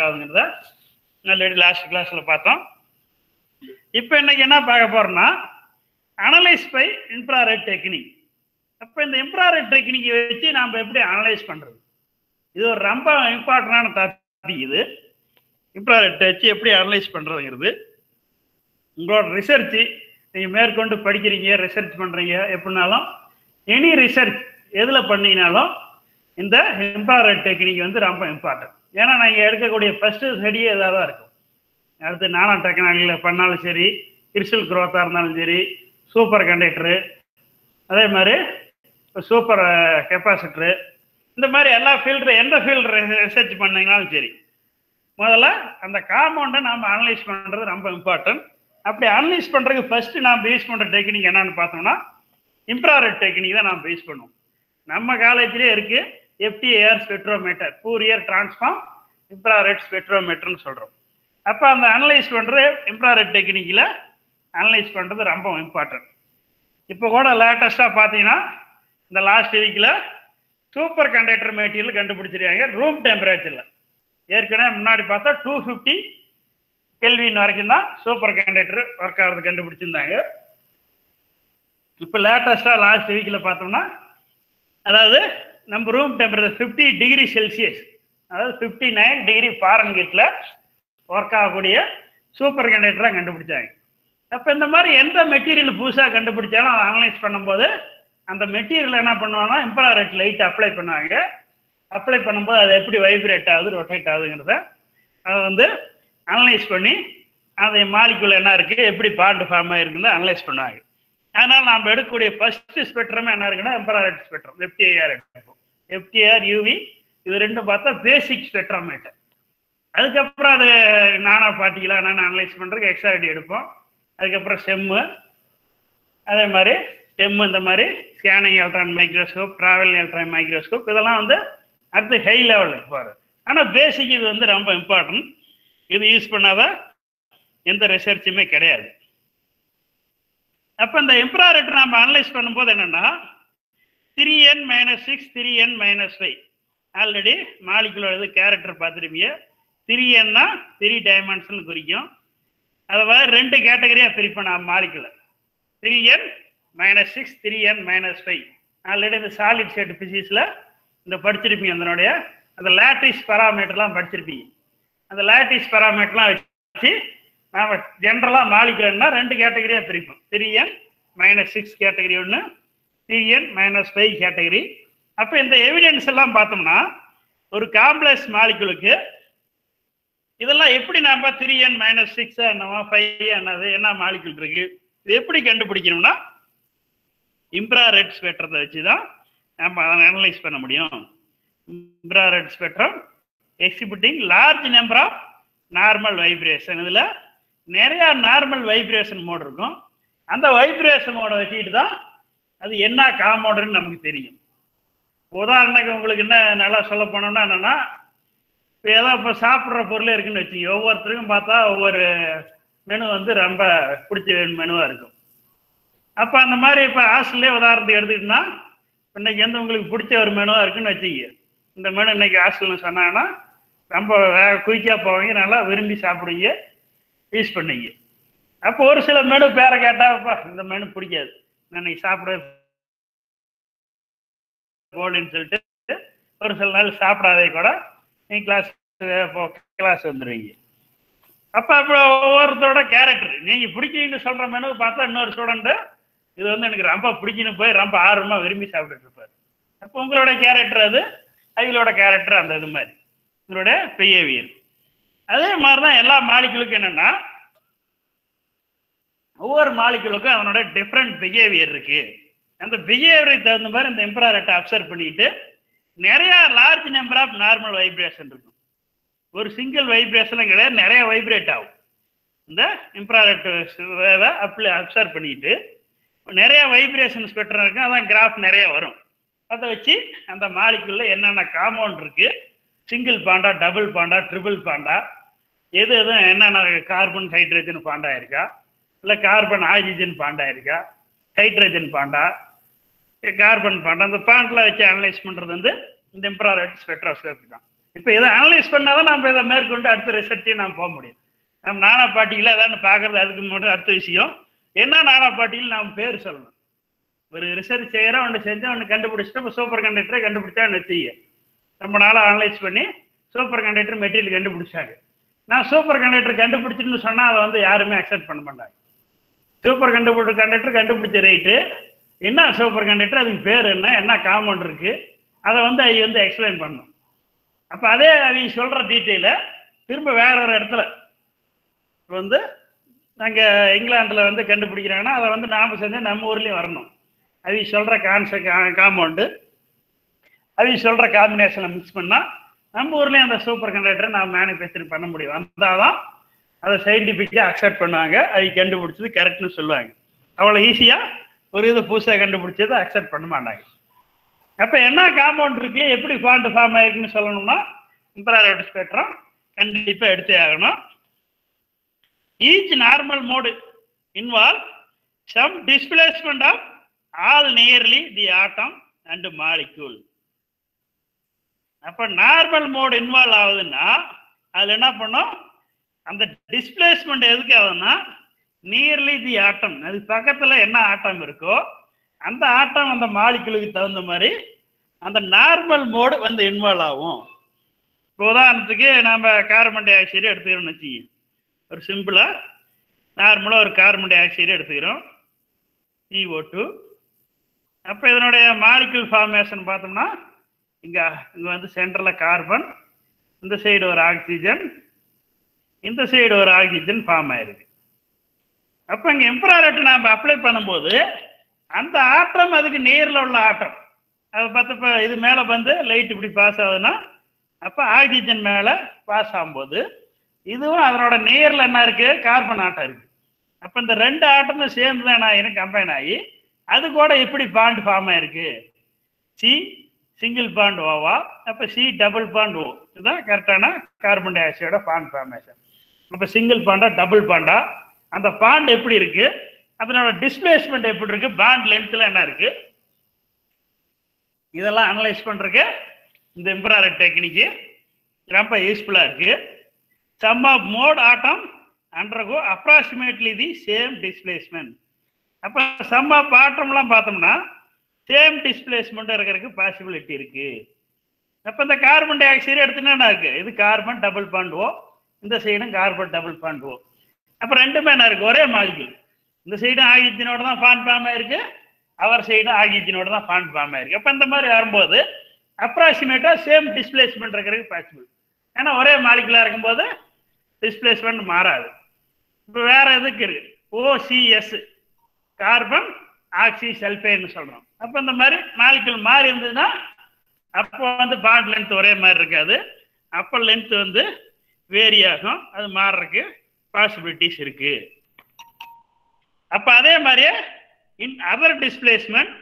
ஆகுதுங்கிறத already last கிளாஸில் பார்த்தோம். இப்போ இன்னைக்கு என்ன பார்க்க போகிறோம்னா அனலைஸ் பை இன்ஃப்ராரெட் டெக்னிக். அப்போ இந்த இன்ஃப்ராரெட் டெக்னிக்கை வச்சு நாம் எப்படி அனலைஸ் பண்ணுறது, இது ஒரு ரொம்ப இம்பார்ட்டண்டான டாபிக். இது இன்ஃப்ராரெட் வச்சு எப்படி அனலைஸ் பண்ணுறதுங்கிறது உங்களோட ரிசர்ச்சு நீங்கள் மேற்கொண்டு படிக்கிறீங்க, ரிசர்ச் பண்ணுறீங்க, எப்படினாலும் எனி ரிசர்ச் எதில் பண்ணிங்கனாலும் இந்த இன்ஃப்ராரெட் டெக்னிக் வந்து ரொம்ப இம்பார்ட்டன்ட். ஏன்னா நீங்கள் எடுக்கக்கூடிய ஃபஸ்ட்டு ஸ்டடியே இதாக தான் இருக்கும். அடுத்து நானோ டெக்னாலஜியில் பண்ணாலும் சரி, கிறிஸ்டல் க்ரோத்தாக இருந்தாலும் சரி, சூப்பர் கண்டக்டரு, அதே மாதிரி சூப்பர் கெப்பாசிட்டரு, இந்த மாதிரி எல்லா ஃபீல்டு எந்த ஃபீல்டு ரிசர்ச் பண்ணிங்கனாலும் சரி, முதல்ல அந்த காம்பவுண்டை நாம் அனலைஸ் பண்ணுறது ரொம்ப இம்பார்ட்டன்ட். அப்படி அனலைஸ் பண்ணுறதுக்கு ஃபஸ்ட்டு நாம் பேஸ் பண்ணுற டெக்னிக் என்னன்னு பார்த்தோம்னா இன்ஃப்ராரெட் டெக்னிக் தான் நாம் பேஸ் பண்ணுவோம். நம்ம காலேஜ்லேயே இருக்குது எஃப்டிஏஆர் ஸ்பெக்ட்ரோமீட்டர், ஃபோரியர் டிரான்ஸ்ஃபார்ம் இன்ஃப்ராரெட் ஸ்பெக்ட்ரோமீட்டர்னு சொல்கிறோம். அப்போ அந்த அனலைஸ் பண்ணுற இன்ஃப்ராரெட் டெக்னிக்கில் அனலைஸ் பண்ணுறது ரொம்ப இம்பார்ட்டன்ட். இப்போ கூட லேட்டஸ்ட்டாக பார்த்தீங்கன்னா இந்த லாஸ்ட் வீக்கில் சூப்பர் கண்டக்டர் மெட்டீரியல் கண்டுபிடிச்சிருக்காங்க ரூம் டெம்பரேச்சரில். ஏற்கனவே முன்னாடி பார்த்தா 250 கெல்வின் வரைக்கும் தான் சூப்பர் கண்டக்டர் ஒர்க் ஆகிறது கண்டுபிடிச்சிருந்தாங்க. இப்போ லேட்டஸ்ட்டாக லாஸ்ட் வீக்கில் பார்த்தோம்னா அதாவது நம்ம ரூம் டெம்பரேச்சர் 50 டிகிரி செல்சியஸ், அதாவது 59 டிகிரி ஃபாரன்ஹீட்டில் ஒர்க் ஆகக்கூடிய சூப்பர் கண்டக்டராக கண்டுபிடிச்சாங்க. அப்போ இந்த மாதிரி எந்த மெட்டீரியல் புதுசாக கண்டுபிடிச்சாலும் அதை அனலைஸ் பண்ணும்போது அந்த மெட்டீரியல் என்ன பண்ணுவாங்கன்னா இன்ஃப்ராரெட் லைட் அப்ளை பண்ணுவாங்க. அப்ளை பண்ணும்போது அது எப்படி வைப்ரேட் ஆகுது, ரொட்டேட் ஆகுதுங்கிறத அதை வந்து அனலைஸ் பண்ணி அந்த மாலிகுல் என்ன இருக்குது, எப்படி பாண்ட் ஃபார்ம் ஆகிருக்குன்னு அனலைஸ் பண்ணுவாங்க. அதனால் நாம் எடுக்கக்கூடிய ஃபஸ்ட்டு ஸ்பெக்ட்ரமே என்ன இருக்குன்னா இன்ஃப்ராரெட் ஸ்பெக்ட்ரம், எஃப்டிஏஆர் எடுப்போம். எஃப்டிஆர், யூவி இது ரெண்டும் பார்த்தா பேசிக் ஸ்பெக்ட்ரோமீட்டர். அதுக்கப்புறம் அது நானோ பார்ட்டிகலாக என்னென்ன அனலைஸ் பண்ணுறதுக்கு எக்ஸ்ஆர்டி எடுப்போம். அதுக்கப்புறம் செம்மு, அதே மாதிரி செம்மு, இந்த மாதிரி scanning electron microscope, travel electron microscope, இதெல்லாம் வந்து அடுத்து ஹை லெவலுக்கு போகிறது. ஆனால் பேசிக் இது வந்து ரொம்ப இம்பார்ட்டன்ட். இது யூஸ் பண்ணாத எந்த ரிசர்ச்சுமே கிடையாது. அப்போ இந்த இன்ஃப்ராரெட் நம்ம அனலைஸ் பண்ணும்போது என்னென்னா 3n-6 3n-5 ஆல்ரெடி மாலிகுலர் இது கேரக்டர் பார்த்துருப்பீங்க. 3n-னா 3 டைமென்ஷன் குறிக்கும். அதை மாதிரி 2 கேட்டகரியாக பிரிப்போம் நான் மாலிகுலர், 3n-6 3n-5. ஆல்ரெடி இந்த சாலிட் ஸ்டேட் பிசிக்ஸில் இந்த படிச்சிருப்பீங்க. அதனுடைய அந்த லேட்டிஸ் பராமீட்டர்லாம் படிச்சிருப்பீங்க. அந்த லேட்டிஸ் பராமீட்டர்லாம் வச்சு நாம் ஜென்ரலாக மாலிகுலர்னா 2 கேட்டகரியாக பிரிப்போம். 3n-6 கேட்டகரி ஒன்று, 3n-5 கேட்டகரி. அப்போ இந்த எவிடன்ஸ் எல்லாம் பார்த்தோம்னா ஒரு காம்ப்ளெக்ஸ் மாலிகுலுக்கு இதெல்லாம் எப்படி நாம் 3n-6 என்னவா 5 என்னது என்ன மாலிகுல் இருக்கு இது எப்படி கண்டுபிடிக்கணும்னா இன்ஃப்ராரெட் ஸ்பெக்ட்ரத்தை வச்சு தான் நம்ம அதை அனலைஸ் பண்ண முடியும். Infrared spectrum exhibiting large number of normal vibration. இதில் நிறையா நார்மல் வைப்ரேஷன் மோட் இருக்கும். அந்த வைப்ரேஷன் மோடை வச்சுக்கிட்டு தான் அது என்ன காம்பவுண்டுன்னு நமக்கு தெரியும். உதாரணத்துக்கு உங்களுக்கு என்ன நல்லா சொல்ல போனோம்னா என்னென்னா, இப்போ ஏதோ இப்போ சாப்பிட்ற பொருளே இருக்குன்னு வச்சுக்கோங்க. ஒவ்வொருத்தருக்கும் பார்த்தா ஒவ்வொரு மெனு வந்து ரொம்ப பிடிச்ச மெனுவாக இருக்கும். அப்போ அந்த மாதிரி இப்போ ஹாஸ்டல்லே உதாரணத்துக்கு எடுத்துக்கிட்டோம்னா இன்னைக்கு வந்து உங்களுக்கு பிடிச்ச ஒரு மெனுவாக இருக்குன்னு வச்சுக்கோங்க. இந்த மெனு இன்னைக்கு ஹாஸ்டல்னு சொன்னாங்கன்னா ரொம்ப குயிக்காக போவீங்க, நல்லா விரும்பி சாப்பிடுவீங்க, யூஸ் பண்ணுவீங்க. அப்போ ஒரு சில மெனு பேரை கேட்டாப்பா இந்த மெனு பிடிக்காது, நான் இன்னைக்கு சாப்பிட போகலன்னு சொல்லிட்டு ஒரு சில நாள் சாப்பிடாதே கூட நீங்கள் கிளாஸ் வந்துடுவீங்க. அப்போ ஒவ்வொருத்தரோட கேரக்டர் நீங்கள் பிடிக்குன்னு சொல்கிற மெனு பார்த்தா இன்னொரு ஸ்டூடெண்ட்டு இது வந்து எனக்கு ரொம்ப பிடிக்குன்னு போய் ரொம்ப ஆர்வமாக விரும்பி சாப்பிட்டுட்டு இருப்பார். அப்போ உங்களோட கேரக்டர் அது, அவங்களோட கேரக்டர் அந்த இது மாதிரி உங்களோட பிஹேவியர். அதே மாதிரி தான் எல்லா மாலிகுலுக்கும் என்னென்னா ஒவ்வொரு மாலிகுலுக்கும் அதனோட டிஃப்ரெண்ட் பிஹேவியர் இருக்குது. அந்த பிஹேவியருக்கு தகுந்த மாதிரி இந்த இன்ஃப்ராரெட்டை அப்சர்வ் பண்ணிட்டு நிறையா large number of normal vibration இருக்கும். ஒரு சிங்கிள் வைப்ரேஷன் கிடையாது, நிறைய வைப்ரேட் ஆகும். இந்த இன்ஃப்ராரெட் அப்சர்வ் பண்ணிட்டு நிறைய வைப்ரேஷன் ஸ்பெக்ட்ரம் இருக்கும். அதான் கிராஃப் நிறைய வரும். அதை வச்சு அந்த மாலிகுல்ல என்னென்ன காம்பவுண்ட் இருக்குது, single Panda, double Panda, triple Panda, எது எதுவும் என்னென்ன கார்பன் ஹைட்ரஜன் பாண்டா இருக்கா, இல்லை கார்பன் ஆக்சிஜன் பாண்டா இருக்கா, ஹைட்ரஜன் பாண்டா, கார்பன் பாண்டா, அந்த பாண்டெலாம் வச்சு அனலைஸ் பண்ணுறது வந்து இந்த இன்ஃப்ராரெட் ஸ்பெக்ட்ரோஸ்கோபி தான். இப்போ இதை அனலைஸ் பண்ணாதான் நம்ம இதை மேற்கொண்டு அடுத்த ரிசர்ச்சையும் நாம் போக முடியும். நம்ம நானா பாட்டியில் ஏதாவது பார்க்கறது அதுக்கு மட்டும் அடுத்த விஷயம். என்ன நானா பாட்டியில் நாம் பேர் சொல்லணும். ஒரு ரிசர்ச் செய்கிறோம், ஒன்று செஞ்சோம், ஒன்று கண்டுபிடிச்சிட்டு இப்போ சூப்பர் கண்டக்டரை கண்டுபிடிச்சா செய்ய ரொம்ப நாளாக அனலைஸ் பண்ணி சூப்பர் கண்டக்டர் மெட்டீரியல் கண்டுபிடிச்சாங்க. நான் சூப்பர் கண்டக்டர் கண்டுபிடிச்சின்னு சொன்னால் அதை வந்து யாருமே அக்செப்ட் பண்ண மாட்டாங்க. சூப்பர் கண்டக்டர் கண்டுபிடிச்ச ரைட்டு, என்ன சூப்பர் கண்டக்டர், அதுக்கு பேர் என்ன காம்பவுண்ட் இருக்குது, அதை வந்து அவங்க வந்து எக்ஸ்பிளைன் பண்ணணும். அப்போ அதே அவங்க சொல்கிற டீட்டெயிலை திரும்ப வேற ஒரு இடத்துல வந்து நாங்கள் இங்கிலாண்டில் வந்து கண்டுபிடிக்கிறாங்கன்னா அதை வந்து நாம் செஞ்சு நம்ம ஊர்லேயும் வரணும். அவங்க சொல்கிற காம்பவுண்டு அவங்க சொல்கிற காம்பினேஷனை மிக்ஸ் பண்ணால் நம்ம ஊர்லேயும் அந்த சூப்பர் கண்டக்டரை நாம் மேனுஃபேக்சரிங் பண்ண முடியும். வந்தால் தான் அதை சயின்டிஃபிக்காக அக்செப்ட் பண்ணுவாங்க. அவங்க கண்டுபிடிச்சது கரெக்ட்னு சொல்லுவாங்க. அவ்வளோ ஈஸியாக ஒரு இதை புதுசாக கண்டுபிடிச்சதை அக்செப்ட் பண்ண மாட்டாங்க. அப்போ என்ன காம்பவுண்ட் இருக்கு, எப்படி ஃபாண்ட் ஃபார்ம் ஆயிருக்குன்னு சொல்லணும்னா இன்ஃப்ராரெட் ஸ்பெக்ட்ரம் கண்டிப்பாக எடுத்தே ஆகணும். Each normal mode involve some displacement of all nearly the atom and molecule. அப்போ நார்மல் மோடு இன்வால்வ் ஆகுதுன்னா அதில் என்ன பண்ணும், அந்த டிஸ்பிளேஸ்மெண்ட் எதுக்கு ஆகுதுன்னா நியர்லி தி ஆட்டம், அது பக்கத்தில் என்ன ஆட்டம் இருக்கோ அந்த ஆட்டம் அந்த மாலிகுலுக்கு தகுந்த மாதிரி அந்த நார்மல் மோடு வந்து இன்வால்வ் ஆகும். இப்போ உதாரணத்துக்கு நம்ம கார்பன் டை ஆக்சைடு எடுத்துக்கிறோம்னு வச்சுக்கோங்க. ஒரு சிம்பிளாக நார்மலாக ஒரு கார்பன் டை ஆக்சைடு எடுத்துக்கிறோம், CO2. அப்போ இதனுடைய மாலிகுல் ஃபார்மேஷன் பார்த்தோம்னா இங்கே வந்து சென்டரில் கார்பன், இந்த சைடு ஒரு ஆக்சிஜன், இந்த சைடு ஒரு ஆக்சிஜன் ஃபார்ம் ஆயிருக்கு. அப்போ இங்கே இன்ஃப்ராரெட் நாம் அப்ளை பண்ணும்போது அந்த ஆட்டம் அதுக்கு நேரில் உள்ள ஆட்டம் அதை பார்த்து இப்போ இது மேலே வந்து லைட் இப்படி பாஸ் ஆகுதுன்னா அப்போ ஆக்சிஜன் மேலே பாஸ் ஆகும்போது இதுவும் அதனோட நேரில் என்ன இருக்குது, கார்பன் ஆட்டம் இருக்குது. அப்போ இந்த ரெண்டு ஆட்டமும் சேர்ந்து தான் நான் கம்பைன் ஆகி அது கூட எப்படி பாண்ட் ஃபார்ம் ஆயிருக்கு. சி சிங்கிள் பாண்ட் ஓவா, அப்போ சி டபுள் பாண்ட் ஓ, இதுதான் கரெக்டான கார்பன் டை ஆக்சைடோட பாண்ட் ஃபார்மேஷன். அப்போ சிங்கிள் பாண்டா டபுள் பாண்டா, அந்த பாண்ட் எப்படி இருக்கு, அதனோட டிஸ்பிளேஸ்மெண்ட் எப்படி இருக்கு, பாண்ட் லென்த்ல என்ன இருக்கு, இதெல்லாம் அனலைஸ் பண்றதுக்கு இந்த இன்ஃப்ராரெட் டெக்னிக் ரொம்ப யூஸ்ஃபுல்லா இருக்கு. Some of mode atom undergo approximately the same displacement. அப்போ சம் ஆஃப் ஆட்டம்லாம் பார்த்தோம்னா சேம் டிஸ்பிளேஸ்மெண்ட் இருக்கிறதுக்கு பாசிபிலிட்டி இருக்கு. அப்போ இந்த கார்பன் டை ஆக்சைடு எடுத்துனா இருக்கு, இது கார்பன் டபுள் பாண்ட் ஓ, இந்த சைடும் கார்பன் டபுள் பாண்ட் ஓ. அப்போ ரெண்டுமே என்ன இருக்கு, ஒரே மாலிகுல். இந்த சைடும் ஆக்சிஜனோட தான் பாண்ட் ஃபார்ம் ஆயிருக்கு, அவர் சைடும் ஆக்சிஜனோட தான் பாண்ட் ஃபார்ம் ஆயிருக்கு. அப்போ இந்த மாதிரி வரும்போது அப்ராக்சிமேட்டா சேம் டிஸ்பிளேஸ்மெண்ட் இருக்கிறதுக்கு பாசிபிள். ஏன்னா ஒரே மாலிகுலா இருக்கும்போது டிஸ்பிளேஸ்மெண்ட் மாறாது. இப்போ வேற எதுக்கு இருக்கு, OCS கார்பன் ஆக்சி சல்ஃபைடுன்னு சொல்றோம். அப்போ இந்த மாதிரி மாலிகுல் மாறி இருந்ததுன்னா அப்போ வந்து பாண்ட் லென்த் ஒரே மாதிரி இருக்காது, அப்போ லென்த் வந்து வேரி ஆகும், அது மாறுறதுக்கு பாசிபிலிட்டிஸ் இருக்கு. அப்போ அதே மாதிரியே in other displacement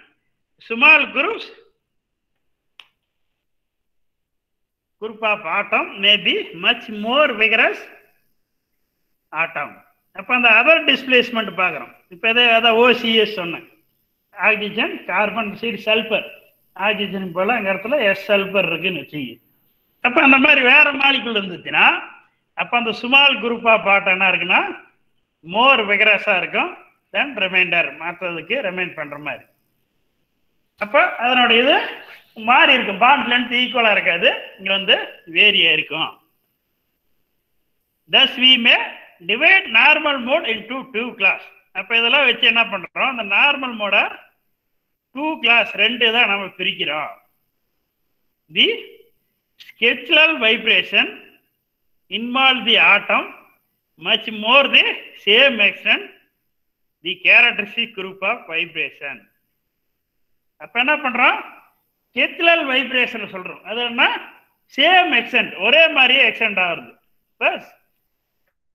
small groups group of atom may be much more vigorous atom. அப்போ அந்த அதர் டிஸ்பிளேஸ்மெண்ட் பார்க்குறோம். இப்போ அதான் OCS சொன்னேன், oxygen carbon side sulphur, oxygen போல அந்த இடத்துல சல்பர் இருக்குன்னு வச்சுக்கி. அப்போ அந்த மாதிரி வேற மாலிகுல் இருந்துச்சுன்னா அப்போ அந்த ஸ்மால் குரூப் ஆஃப் ஆட்டம் என்ன இருக்குன்னா மோர் விகரஸாக இருக்கும் தென் ரிமைண்டர், மாற்றுறதுக்கு ரிமைண்ட் பண்ணுற மாதிரி. அப்போ அதனோட இது மாறி இருக்கும், பாண்ட் லென்த் ஈக்குவலாக இருக்காது, இங்கே வந்து வேரியா இருக்கும். thus we may divide normal mode into two class. அப்போ இதெல்லாம் வச்சு என்ன பண்ணுறோம், அந்த நார்மல் மோட 2 class 2 தான் நம்ம பிரிக்கிறோம். தி skeletal vibration involve the atom much more the same extent the characteristic group of vibration. அப்ப என்ன பண்றோம், skeletal vibration சொல்றோம். அது என்ன, சேம் எக்ஸ்டென்ட், ஒரே மாதிரியே எக்ஸ்டென்ட் ஆகுது. பஸ்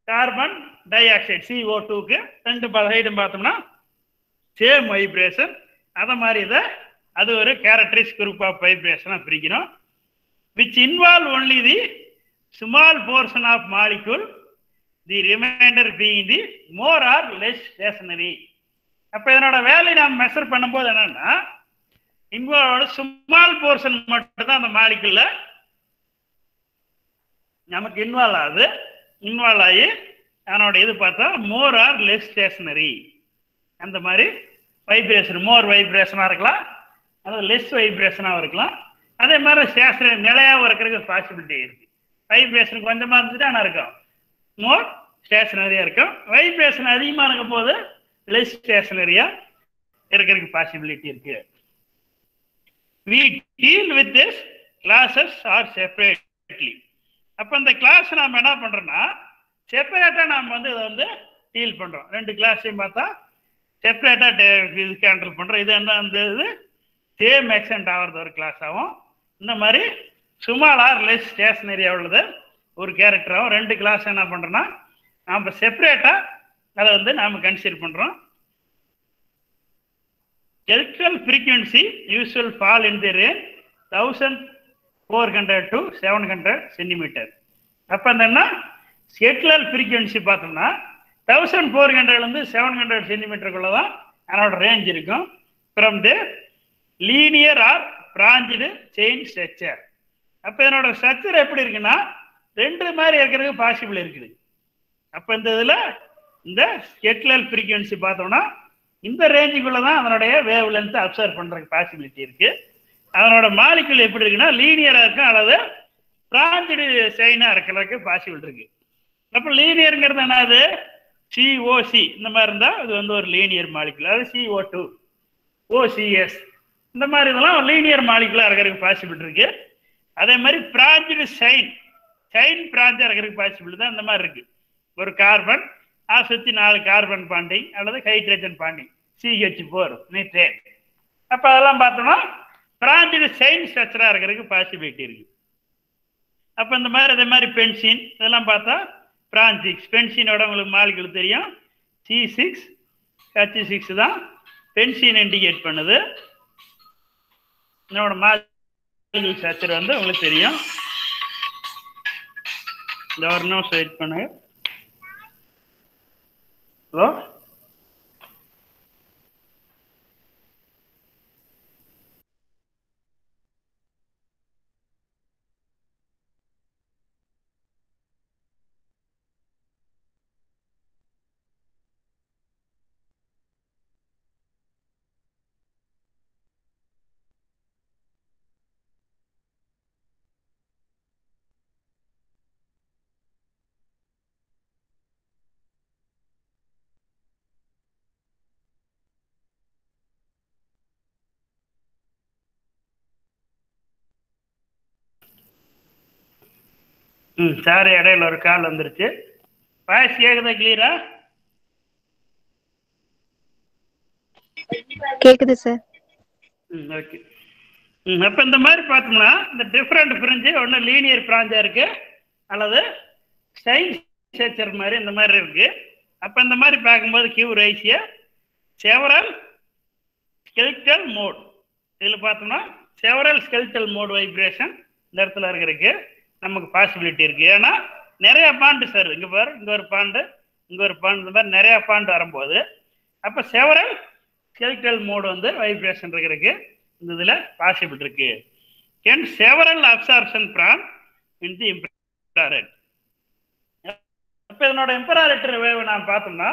கார்பன் டை ஆக்சைடு CO2க்கு ரெண்டு சைடும் பார்த்தோம்னா சேம் வைப்ரேஷன், அதை மாதிரி இதை அது ஒரு கேரக்டரிஸ்டிக் குரூப் ஆஃப் வைப்ரேஷனாக பிரிக்கிறோம். which involve only the small portion of molecule, the remainder being the more or less stationary. அப்போ இதனோட வேல்யூ நாம் மெஷர் பண்ணும்போது என்னன்னா இன்வால்வ் ஸ்மால் போர்ஷன் மட்டும் தான் அந்த மாலிகுல்ல நமக்கு இன்வால்வ் ஆகி அதனோட இது பார்த்தா மோர் ஆர் லெஸ் ஸ்டேஷனரி. அந்த மாதிரி வைப்ரேஷன் மோர் வைப்ரேஷனாக இருக்கலாம், அதாவது லெஸ் வைப்ரேஷனாகவும் இருக்கலாம். அதே மாதிரி ஸ்டேஷனரி நிலையாகவும் இருக்கிறதுக்கு பாசிபிலிட்டி இருக்குது. வைப்ரேஷன் கொஞ்சமாக இருந்துட்டு ஆனால் இருக்கும், மோர் ஸ்டேஷனரியாக இருக்கும். வைப்ரேஷன் அதிகமாக இருக்கும் போது லெஸ் ஸ்டேஷனரியாக இருக்கிறதுக்கு பாசிபிலிட்டி இருக்கு. We deal with this classes are separately. அப்போ இந்த கிளாஸ் நாம் என்ன பண்ணுறோம்னா செப்பரேட்டாக நாம் வந்து இதை வந்து டீல் பண்ணுறோம். ரெண்டு கிளாஸையும் பார்த்தா செப்பரேட்டாக இதுக்கு ஹேண்டில் பண்ணுறோம். இது என்ன அந்த இது சேம் எக்ஸ்டென்ட் ஆகிறது ஒரு கிளாஸ் ஆகும். இந்த மாதிரி சுமால் ஆர் லெஸ் ஸ்டேஷனரியாக உள்ளது ஒரு கேரக்டராகவும் ரெண்டு கிளாஸ் என்ன பண்ணுறோன்னா நாம் செப்பரேட்டாக அதை வந்து நாம் கன்சிடர் பண்ணுறோம். Electrical frequency usual fall in the range 1400 to 700 centimeter. அப்போ என்னன்னா எலக்ட்ரிக்கல் ஃப்ரீக்வன்சி பார்த்தோம்னா 1400 700 சென்டிமீட்டருக்குள்ள தான் அதனோட ரேஞ்ச் இருக்கும். From the linear or branched chain structure. அப்போ இதனோட ஸ்ட்ரக்சர் எப்படி இருக்குன்னா ரெண்டு மாதிரி இருக்கிறதுக்கு பாசிபிள் இருக்குது. அப்போ இந்த இதில் இந்த எலக்ட்ரிக்கல் ஃப்ரீக்வன்சி பார்த்தோம்னா இந்த ரேஞ்சுக்குள்ள தான் அதனுடைய வேவ் லென்த் அப்சர்வ் பண்ணுறதுக்கு பாசிபிலிட்டி இருக்கு. அதனோட மாலிகுல் எப்படி இருக்குன்னா லீனியராக இருக்கும் அல்லது பிரான்ச்டு செயினாக இருக்கிறதுக்கு பாசிபிள் இருக்கு. அப்போ லீனியருங்கிறது என்னது சிஓசி இந்த மாதிரி இருந்தால் அது வந்து ஒரு லீனியர் மாலிகுல், அதாவது CO2 OCS இந்த மாதிரி இதெல்லாம் ஒரு லீனியர் மாலிகுலாக இருக்கிறதுக்கு பாசிபிள் இருக்கு. அதே மாதிரி பிரான்ச்டு செயின் பிரான்ச்சாக இருக்கிறதுக்கு பாசிபிள் தான் இந்த மாதிரி இருக்கு. ஒரு கார்பன் சுற்றி 4 கார்பன் பாண்டிங் அல்லது ஹைட்ரஜன் பாண்டிங் CH4 நைட்ரேட். அப்போ அதெல்லாம் பார்த்தோம்னா பிரான்ச்டு செயின் ஸ்ட்ரக்சராக இருக்கிறதுக்கு பாசிபிலிட்டி இருக்கு. அப்போ இந்த மாதிரி அதே மாதிரி பென்சின் இதெல்லாம் பார்த்தா பிரான்ச் பென்சினோட உங்களுக்கு மாலிகுல் தெரியும் C6H6 தான் பென்சின் இண்டிகேட் பண்ணுது. இதனோட மாலிகுல் ஸ்ட்ரக்சர் வந்து உங்களுக்கு தெரியும். இந்த ஒரு நிமிஷம் வெயிட் பண்ணுங்க. ஹலோ சார் இடையில ஒரு கால் வந்துருச்சு. வாய்ஸ் கேக்குதா கிளியரா? கேக்குது சார். ஓகே. அப்போ இந்த மாதிரி பார்த்தோம்னா இந்த டிஃப்ரெண்ட் பிரிஞ்சு ஒன்று லீனியர் பிராஞ்சா இருக்கு அல்லது ஸ்டைல் ஸ்ட்ரக்சர் மாதிரி இந்த மாதிரி இருக்கு. அப்போ இந்த மாதிரி பார்க்கும்போது கியூ ரைசியா செவரல் ஸ்கெலிட்டல் மோட். இதில் பார்த்தோம்னா செவரல் ஸ்கெலிட்டல் மோட் வைப்ரேஷன் இந்த இடத்துல இருக்கிறதுக்கு நமக்கு பாசிபிலிட்டி இருக்கு. ஏன்னா நிறைய பாண்டு சார் இங்கே பாரு, இங்கே ஒரு பாண்டு இங்கே ஒரு பாண்டு இந்த மாதிரி நிறைய பாண்டு வரும்போது அப்போ செவரல் ஸ்கெலிட்டல் மோடு வந்து வைப்ரேஷன் இருக்கிறதுக்கு இந்த இதில் பாசிபிள் இருக்கு. Can several absorption bran in the infrared. அப்போ இதனோட இன்ஃப்ராரெட் வேவ் நான் பார்த்தோம்னா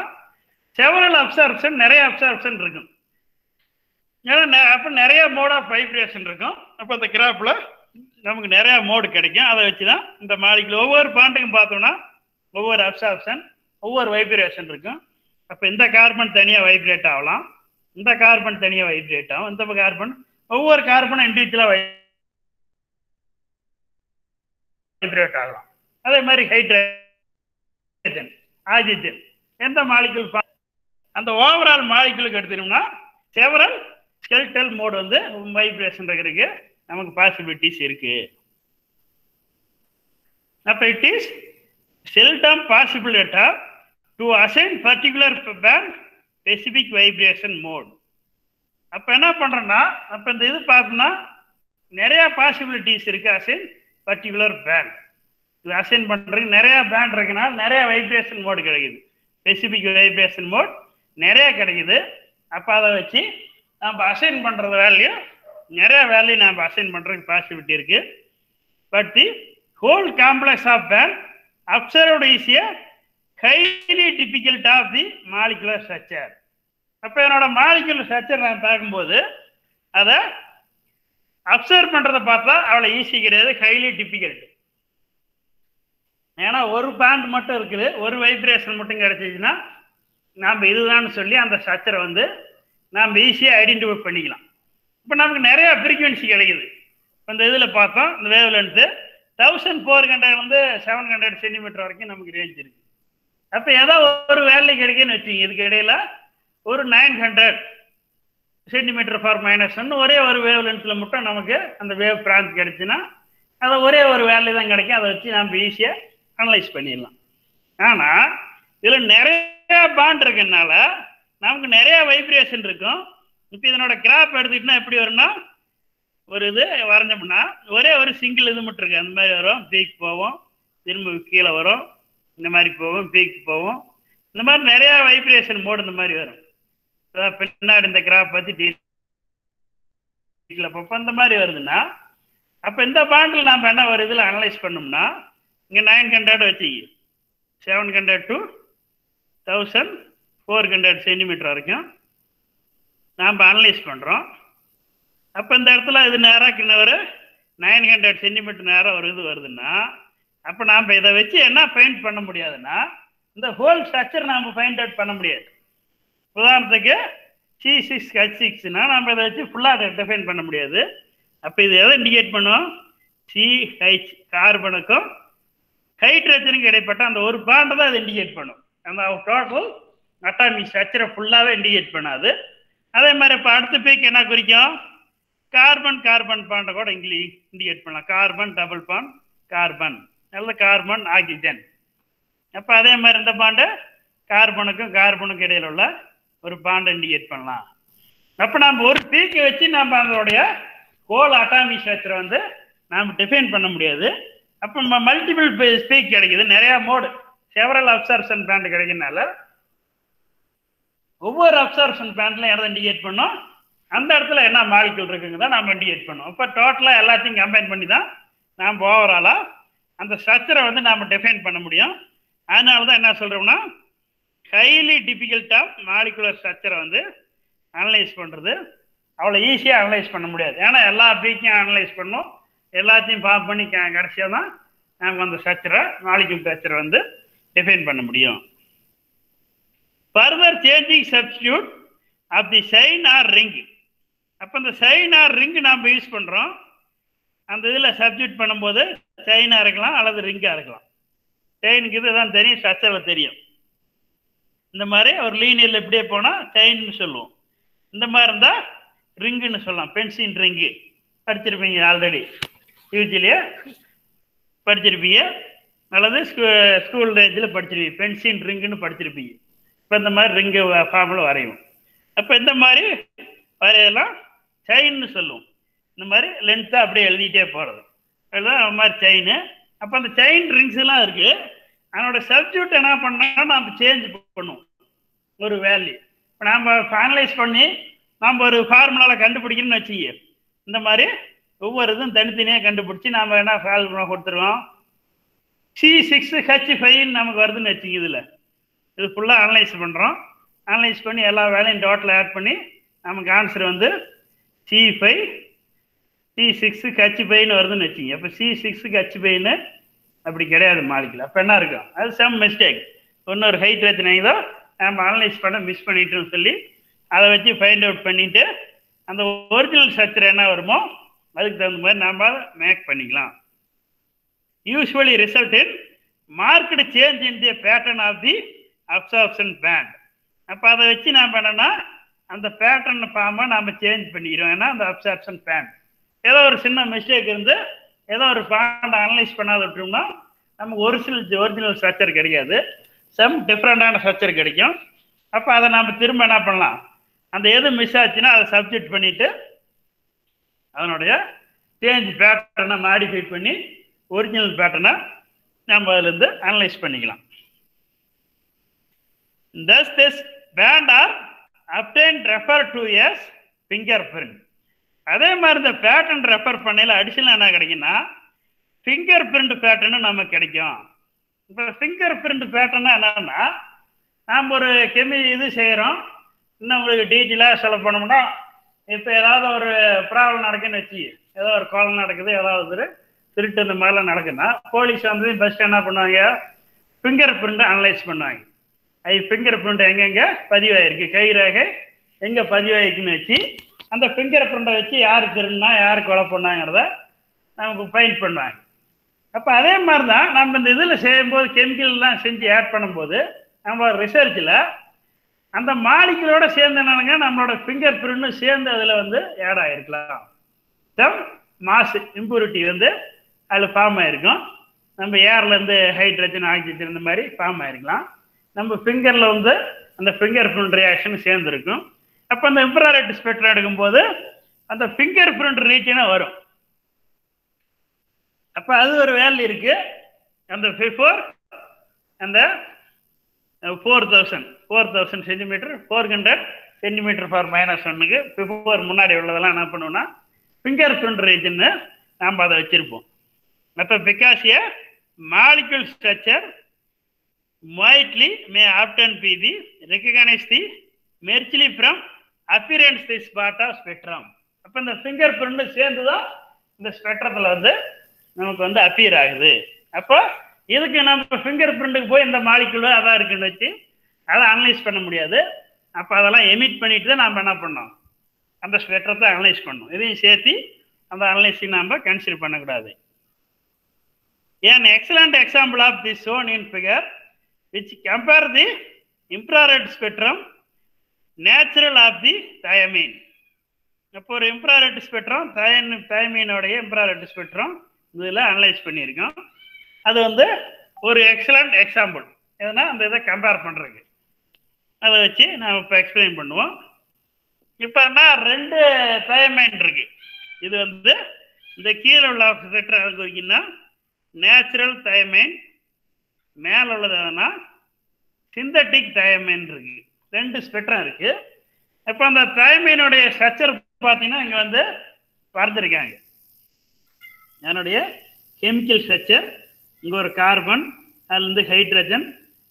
செவரல் அப்சார்ப்ஷன் நிறைய அப்சார்ப்ஷன் இருக்கும். ஏன்னா அப்போ நிறைய மோட் ஆஃப் வைப்ரேஷன் இருக்கும். அப்போ அந்த கிராஃபில் நமக்கு நிறைய மோடு கிடைக்கும். அதை வச்சு தான் இந்த மாலிகுல் ஒவ்வொரு பாண்டுக்கும் பார்த்தோம்னா ஒவ்வொரு அப்சார்ப்ஷன் ஒவ்வொரு வைப்ரேஷன் இருக்கும். அப்போ இந்த கார்பன் தனியாக வைப்ரேட் ஆகலாம், இந்த கார்பன் தனியாக வைப்ரேட் ஆகும், இந்த கார்பன் ஒவ்வொரு கார்பனும் இண்டிவிஜுவலாக வைப்ரேட் ஆகலாம். அதே மாதிரி ஹைட்ரஜன் ஆக்சிஜன் எந்த மாலிகுல் அந்த ஓவரால் மாலிகுலுக்கு எடுத்துட்டோம்னா செவரல் ஸ்கெலிட்டல் மோடு வந்து வைப்ரேஷன் இருக்கிறதுக்கு நமக்கு பாசிபிலிட்டிஸ் இருக்கு. அப்போ it is seldom possible to assign particular band specific vibration mode. அப்போ என்ன பண்ணுறோன்னா அப்போ இந்த இது பார்த்தோம்னா நிறையா பாசிபிலிட்டிஸ் இருக்கு. அசைன் பர்டிகுலர் பேண்ட் இது அசைன் பண்ணுறதுக்கு நிறையா பேண்ட் இருக்குனால நிறையா வைப்ரேஷன் மோடு கிடைக்குது. ஸ்பெசிஃபிக் வைப்ரேஷன் மோட் நிறையா கிடைக்குது. அப்போ அதை வச்சு நம்ம அசைன் பண்ணுறது வேல்யூ நிறைய வேல்யூ நம்ம அசைன் பண்ணுறதுக்கு பாசிபிலிட்டி இருக்கு. But the whole complex of band observed is a highly difficult of the molecular structure. அப்போ என்னோட மாலிகுலர் ஸ்ட்ரக்சர் நான் பார்க்கும்போது அதை அப்சர்வ் பண்ணுறதை பார்த்தா அவ்வளோ ஈஸி கிடையாது, ஹைலி டிஃபிகல்ட். ஏன்னா ஒரு பாண்ட் மட்டும் இருக்குது, ஒரு வைப்ரேஷன் மட்டும் கிடைச்சிச்சுன்னா நாம் இதுதான் சொல்லி அந்த ஸ்ட்ரக்சரை வந்து நாம் ஈஸியாக ஐடென்டிஃபை பண்ணிக்கலாம். இப்போ நமக்கு நிறையா ஃப்ரீக்வன்சி கிடைக்குது. இப்போ இந்த இதில் பார்த்தோம், இந்த வேவ் லென்த்து 1400 700 சென்டிமீட்டர் வரைக்கும் நமக்கு ரேஞ்ச் இருக்குது. அப்போ ஏதோ ஒரு வேல்யூ கிடைக்குன்னு வச்சுங்க, இதுக்கு இடையில ஒரு 900 சென்டிமீட்டர் ஃபார் மைனஸ் ஒரே ஒரு வேவ் லென்த்தில் மட்டும் நமக்கு அந்த வேவ் பிரான்ச் கிடைச்சுன்னா அதை ஒரே ஒரு வேல்யூ தான் கிடைக்கும். அதை வச்சு நம்ம ஈஸியாக அனலைஸ் பண்ணிடலாம். ஆனால் இதில் நிறைய பாண்ட் இருக்குனால நமக்கு நிறைய வைப்ரேஷன் இருக்கும். இப்போ இதனோட கிராப் எடுத்துக்கிட்டோன்னா எப்படி வரும்னா, ஒரு இது வரைஞ்சோம்னா ஒரே ஒரு சிங்கிள் இது மட்டும் இருக்கு, அந்த மாதிரி வரும். பீக் போவோம், திரும்ப கீழே வரும், இந்த மாதிரி போவோம், பீக் போவோம், இந்த மாதிரி நிறைய வைப்ரேஷன் மோடு இந்த மாதிரி வரும். பின்னாடி இந்த கிராப் பற்றி டீட்டில் பார்ப்போம். இந்த மாதிரி வருதுன்னா அப்போ இந்த பாண்டில் நாம் என்ன ஒரு இதில் அனலைஸ் பண்ணோம்னா, இங்கே 900 வச்சு 700 to 1400 சென்டிமீட்டர் வரைக்கும் நாம் அனலைஸ் பண்ணுறோம். அப்போ இந்த இடத்துல இது நேராக ஒரு 900 சென்டிமீட்டர் நேரம் ஒரு இது வருதுன்னா, அப்போ நாம் இதை வச்சு என்ன ஃபைண்ட் பண்ண முடியாதுன்னா, இந்த ஹோல் ஸ்ட்ரக்சர் நாம் ஃபைண்ட் அவுட் பண்ண முடியாது. உதாரணத்துக்கு C6H6னா நம்ம இதை வச்சு ஃபுல்லாக டிஃபைன் பண்ண முடியாது. அப்போ இது எதை இண்டிகேட் பண்ணுவோம், CH கார்பனுக்கும் ஹைட்ரஜனுக்கு இடைப்பட்ட அந்த ஒரு பாண்டை தான் அதை இண்டிகேட் பண்ணும். அந்த டோட்டல் அட்டாமிக் ஸ்ட்ரக்சரை ஃபுல்லாகவே இண்டிகேட் பண்ணாது. அதே மாதிரி இப்போ அடுத்த பீக் என்ன குறிக்கும், கார்பன் கார்பன் பாண்டை கூட இண்டிகேட் பண்ணலாம். கார்பன் டபுள் பாண்ட் கார்பன் அல்லது கார்பன் ஆக்சிஜன். அப்போ அதே மாதிரி இந்த பாண்டு கார்பனுக்கும் கார்பனுக்கும் இடையில உள்ள ஒரு பாண்டை இண்டிகேட் பண்ணலாம். அப்போ நம்ம ஒரு பீக்கை வச்சு நம்ம அதனுடைய ஹோல் அட்டாமிக் ஸ்ட்ரக்சரை வந்து நாம் டிஃபைன் பண்ண முடியாது. அப்போ மல்டிபிள் ஸ்பீக் கிடைக்குது, நிறையா மோடு செவரல் அப்சர்ப்ஷன் பேண்ட் கிடைக்கிறதுனால ஒவ்வொரு அப்சர்ப்ஷன் பேண்ட்லையும் எதை இண்டிகேட் பண்ணோம், அந்த இடத்துல என்ன மாலிகுல் இருக்குங்க தான் நாம் இண்டிகேட் பண்ணோம். இப்போ டோட்டலாக எல்லாத்தையும் கம்பைன் பண்ணி தான் நாம் ஓவராலாக அந்த ஸ்ட்ரக்சரை வந்து நாம் டிஃபைன் பண்ண முடியும். அதனால தான் என்ன சொல்கிறோம்னா, ஹைலி டிஃபிகல்ட்டாக மாலிகுலர் ஸ்ட்ரக்சரை வந்து அனலைஸ் பண்ணுறது அவ்வளோ ஈஸியாக அனலைஸ் பண்ண முடியாது. ஏன்னா எல்லா பீக்கையும் அனலைஸ் பண்ணணும், எல்லாத்தையும் பாப் பண்ணி கடைசியாக தான் நமக்கு அந்த ஸ்ட்ரக்சரை மாலிகுல் ஸ்ட்ரக்சரை வந்து டிஃபைன் பண்ண முடியும். Further changing substitute of the chain or ring. அப்போ இந்த சைன் ஆர் ரிங் நாம் யூஸ் பண்ணுறோம். அந்த இதில் சப்ஸ்டியூட் பண்ணும்போது சைனாக இருக்கலாம் அல்லது ரிங்காக இருக்கலாம். செயினுக்கு இது தான் தெரியும், ஸ்ட்ரக்சரில் தெரியும். இந்த மாதிரி ஒரு லீனியரில் இப்படியே போனால் செயின்னு சொல்லுவோம். இந்த மாதிரி இருந்தால் ரிங்குன்னு சொல்லலாம். பென்சில் ரிங்கு படிச்சிருப்பீங்க, ஆல்ரெடி யூஜிலேயே படிச்சிருப்பீங்க அல்லது ஸ்கூல் ரேஞ்சில் படிச்சிருப்பீங்க. பென்சில் ரிங்குன்னு படிச்சிருப்பீங்க. இப்போ இந்த மாதிரி ரிங்கு ஃபார்மில் வரையும். அப்போ இந்த மாதிரி வரையெல்லாம் செயின்னு சொல்லுவோம். இந்த மாதிரி லென்த்தாக அப்படியே எழுதிட்டே போகிறது அதுதான் அந்த மாதிரி செயின். அப்போ அந்த செயின் ரிங்ஸ் எல்லாம் இருக்குது. அதனோட சப்ஸ்டியூட் என்ன பண்ணால் நம்ம சேஞ்ச் பண்ணுவோம் ஒரு வேல்யூ. இப்போ நம்ம ஃபைனலைஸ் பண்ணி நம்ம ஒரு ஃபார்முலாவில் கண்டுபிடிக்கணும்னு வச்சுக்க, இந்த மாதிரி ஒவ்வொரு இதுவும் தனித்தனியாக கண்டுபிடிச்சி நம்ம என்ன ஃபார்முலா கொடுத்துருவோம். C6H5 நமக்கு வருதுன்னு வச்சுங்க. இதில் இது ஃபுல்லாக அனலைஸ் பண்ணுறோம். அனலைஸ் பண்ணி எல்லா வேலையும் டோட்டல் ஆட் பண்ணி நமக்கு ஆன்சர் வந்து C6H5ன்னு வருதுன்னு வச்சுங்க. அப்போ C6H5ன்னு அப்படி கிடையாது மாலிகுல். அப்போ என்ன இருக்கும், அது சம் மிஸ்டேக், இன்னொரு ஹைட்ரஜன் தான் நம்ம அனலைஸ் பண்ண மிஸ் பண்ணிட்டோம்னு சொல்லி அதை வச்சு ஃபைண்ட் அவுட் பண்ணிவிட்டு அந்த ஒரிஜினல் ஸ்ட்ரக்சர் என்ன வருமோ அதுக்கு தகுந்த மாதிரி நாம் மேக் பண்ணிக்கலாம். Usually result in marked change in the pattern of the absorption band. அப்போ அதை வச்சு நாம் என்னென்னா அந்த பேட்டர்ன் ஃபார்மை நாம் சேஞ்ச் பண்ணிக்கிறோம். ஏன்னா அந்த அப்சார்ப்ஷன் பேண்ட் ஏதோ ஒரு சின்ன மிஸ்டேக் இருந்து ஏதோ ஒரு பாண்டை அனலைஸ் பண்ணாத விட்டோம்னா நமக்கு ஒரிஜினல் ஸ்ட்ரக்சர் கிடைக்காது, சம் டிஃப்ரெண்டான ஸ்ட்ரக்சர் கிடைக்கும். அப்போ அதை நம்ம திரும்ப என்ன பண்ணலாம், அந்த எது மிஸ் ஆச்சுன்னா அதை சப்ஜெக்ட் பண்ணிவிட்டு அதனுடைய சேஞ்ச் பேட்டர்னை மாடிஃபை பண்ணி ஒரிஜினல் பேட்டர்னை நம்ம அதுலேருந்து அனலைஸ் பண்ணிக்கலாம். Thus this band are obtained refer to as fingerprint. அதே மாதிரி இந்த பேட்டர்ன் ரெஃபர் பண்ணையில் அடிஷனல் என்ன கிடைக்குன்னா ஃபிங்கர் பிரிண்ட் பேட்டர்னு நமக்கு கிடைக்கும். இப்போ ஃபிங்கர் பிரிண்ட் பேட்டர்னா என்னன்னா, நாம் ஒரு இது செய்கிறோம். இன்னும் உங்களுக்கு டீட்டெயிலாக சொல்ல போனோம்னா, இப்போ ஏதாவது ஒரு ப்ராப்ளம் நடக்குன்னு வச்சு, ஏதோ ஒரு கொலை நடக்குது, ஏதாவது ஒரு திருட்டு இந்த மாதிரிலாம் நடக்குன்னா, போலீஸ் வந்து ஃபஸ்ட்டு என்ன பண்ணுவாங்க, ஃபிங்கர் பிரிண்ட்டை அனலைஸ் பண்ணுவாங்க. ஃபிங்கர் பிரிண்ட் எங்கெங்கே பதிவாயிருக்கு, கை ரேகை எங்கே பதிவாயிருக்குன்னு வச்சு, அந்த ஃபிங்கர் பிரிண்ட்டை வச்சு யார் திருடுனா யார் கொலை பண்ணாங்கிறத நமக்கு ஃபைண்ட் பண்ணுவாங்க. அப்போ அதே மாதிரி தான் நம்ம இந்த இதில் செய்யும்போது, கெமிக்கல்லாம் செஞ்சு ஆட் பண்ணும்போது, நம்மளோட ரிசர்ச்சில் அந்த மாலிகுலோட சேர்ந்து என்னங்க நம்மளோட ஃபிங்கர் பிரிண்ட்டும் சேர்ந்து அதில் வந்து ஆட் ஆகிருக்கலாம். மாஸ் இம்ப்யூரிட்டி வந்து அதில் ஃபார்ம் ஆகிருக்கும். நம்ம ஏர்லேருந்து ஹைட்ரஜன், ஆக்சிஜன் இந்த மாதிரி ஃபார்ம் ஆகிருக்கலாம். நம்ம ஃபிங்கரில் வந்து அந்த ஃபிங்கர் பிரிண்ட் ரியாக்ஷன் சேர்ந்துருக்கும். அப்போ அந்த இன்ஃப்ராரெட் ஸ்பெக்ட்ரம் எடுக்கும்போது அந்த ஃபிங்கர் பிரிண்ட் ரீஜனாக வரும். அப்போ அது ஒரு வேல்யூ இருக்கு. அந்த பிஃபோர் அந்த 4000 சென்டிமீட்டர் 400 சென்டிமீட்டர் ஃபார் -1க்கு பிஃபோர் முன்னாடி உள்ளதெல்லாம் என்ன பண்ணுவோம்னா ஃபிங்கர் பிரிண்ட் ரீஜன்னு நாம் அதை வச்சிருப்போம். அப்போ because a molecular structure mostly may often be the recognise the merely from appearance the spot of spectrum. அப்போ இந்த ஃபிங்கர் பிரிண்ட் சேர்ந்து தான் இந்த ஸ்பெக்ட்ரத்தில் வந்து நமக்கு வந்து அப்பியர் ஆகுது. அப்போ இதுக்கு நம்ம ஃபிங்கர் பிரிண்ட்டுக்கு போய் இந்த மாலிகுல் அதான் இருக்குன்னு வச்சு அதை அனலைஸ் பண்ண முடியாது. அப்போ அதெல்லாம் எமிட் பண்ணிட்டு தான் நாம் என்ன பண்ணோம், அந்த ஸ்பெக்ட்ரத்தை அனலைஸ் பண்ணணும். இதையும் சேர்த்து அந்த அனலைஸிங் நாம் கன்சிடர் பண்ணக்கூடாது. An excellent example of this shown in figure which compare the infrared spectrum natural of the thiamine. அப்போ ஒரு இன்ஃப்ராரெட் ஸ்பெக்ட்ரம் thiamine-உடைய இன்ஃப்ராரெட் ஸ்பெக்ட்ரம் இதில் அனலைஸ் பண்ணியிருக்கோம். அது வந்து ஒரு எக்ஸலண்ட் எக்ஸாம்பிள். எதுனா அந்த இதை கம்பேர் பண்ணுறதுக்கு அதை வச்சு நாம் இப்போ எக்ஸ்பிளைன் பண்ணுவோம். இப்போ என்ன 2 thiamine இருக்கு. இது வந்து இந்த கீழே உள்ள ஸ்பெக்ட்ரம் குறிக்கின்னா நேச்சுரல் thiamine, மேலே உள்ளது எதுனா சிந்தட்டிக் thiamine இருக்கு. 2 ஸ்பெக்ட்ரம் இருக்கு. இப்போ அந்த thiamine-உடைய ஸ்ட்ரக்சர் பார்த்தீங்கன்னா இங்கே வந்து பார்த்துருக்காங்க. என்னுடைய கெமிக்கல் ஸ்ட்ரக்சர் இங்கே ஒரு கார்பன், அதுலேருந்து ஹைட்ரஜன்,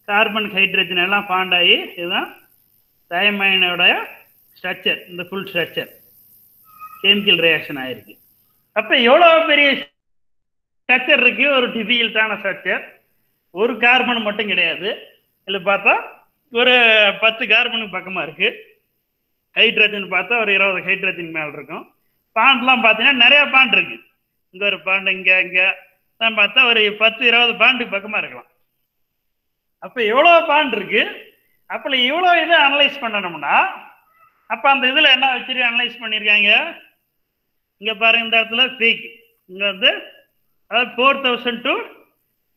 கார்பன் ஹைட்ரஜன் எல்லாம் பாண்ட் ஆகி இதுதான் thiamine-உடைய ஸ்ட்ரக்சர். இந்த ஃபுல் ஸ்ட்ரக்சர் கெமிக்கல் ரியாக்ஷன் ஆகிருக்கு. அப்போ எவ்வளோ பெரிய ஸ்ட்ரக்சர் இருக்கு, ஒரு டிஃபிகல்ட்டான ஸ்ட்ரக்சர். ஒரு கார்பன் மட்டும் கிடையாது. இதில் பார்த்தா ஒரு 10 கார்பனுக்கு பக்கமாக இருக்குது. ஹைட்ரஜன் பார்த்தா ஒரு 20 ஹைட்ரஜன் மேலே இருக்கும். பாண்ட்லாம் பார்த்தீங்கன்னா நிறையா பாண்ட் இருக்குது. இங்கே ஒரு பாண்டு, இங்கே தான் பார்த்தா ஒரு 10-20 பாண்டுக்கு பக்கமாக இருக்கலாம். அப்போ எவ்வளோ பாண்ட் இருக்கு. அப்போ இவ்வளோ இதை அனலைஸ் பண்ணணும்னா அப்போ அந்த இதில் என்ன வச்சு அனலைஸ் பண்ணியிருக்காங்க, இங்கே பாருங்க இந்த இடத்துல பீக், இங்கே வந்து அதாவது 4000 to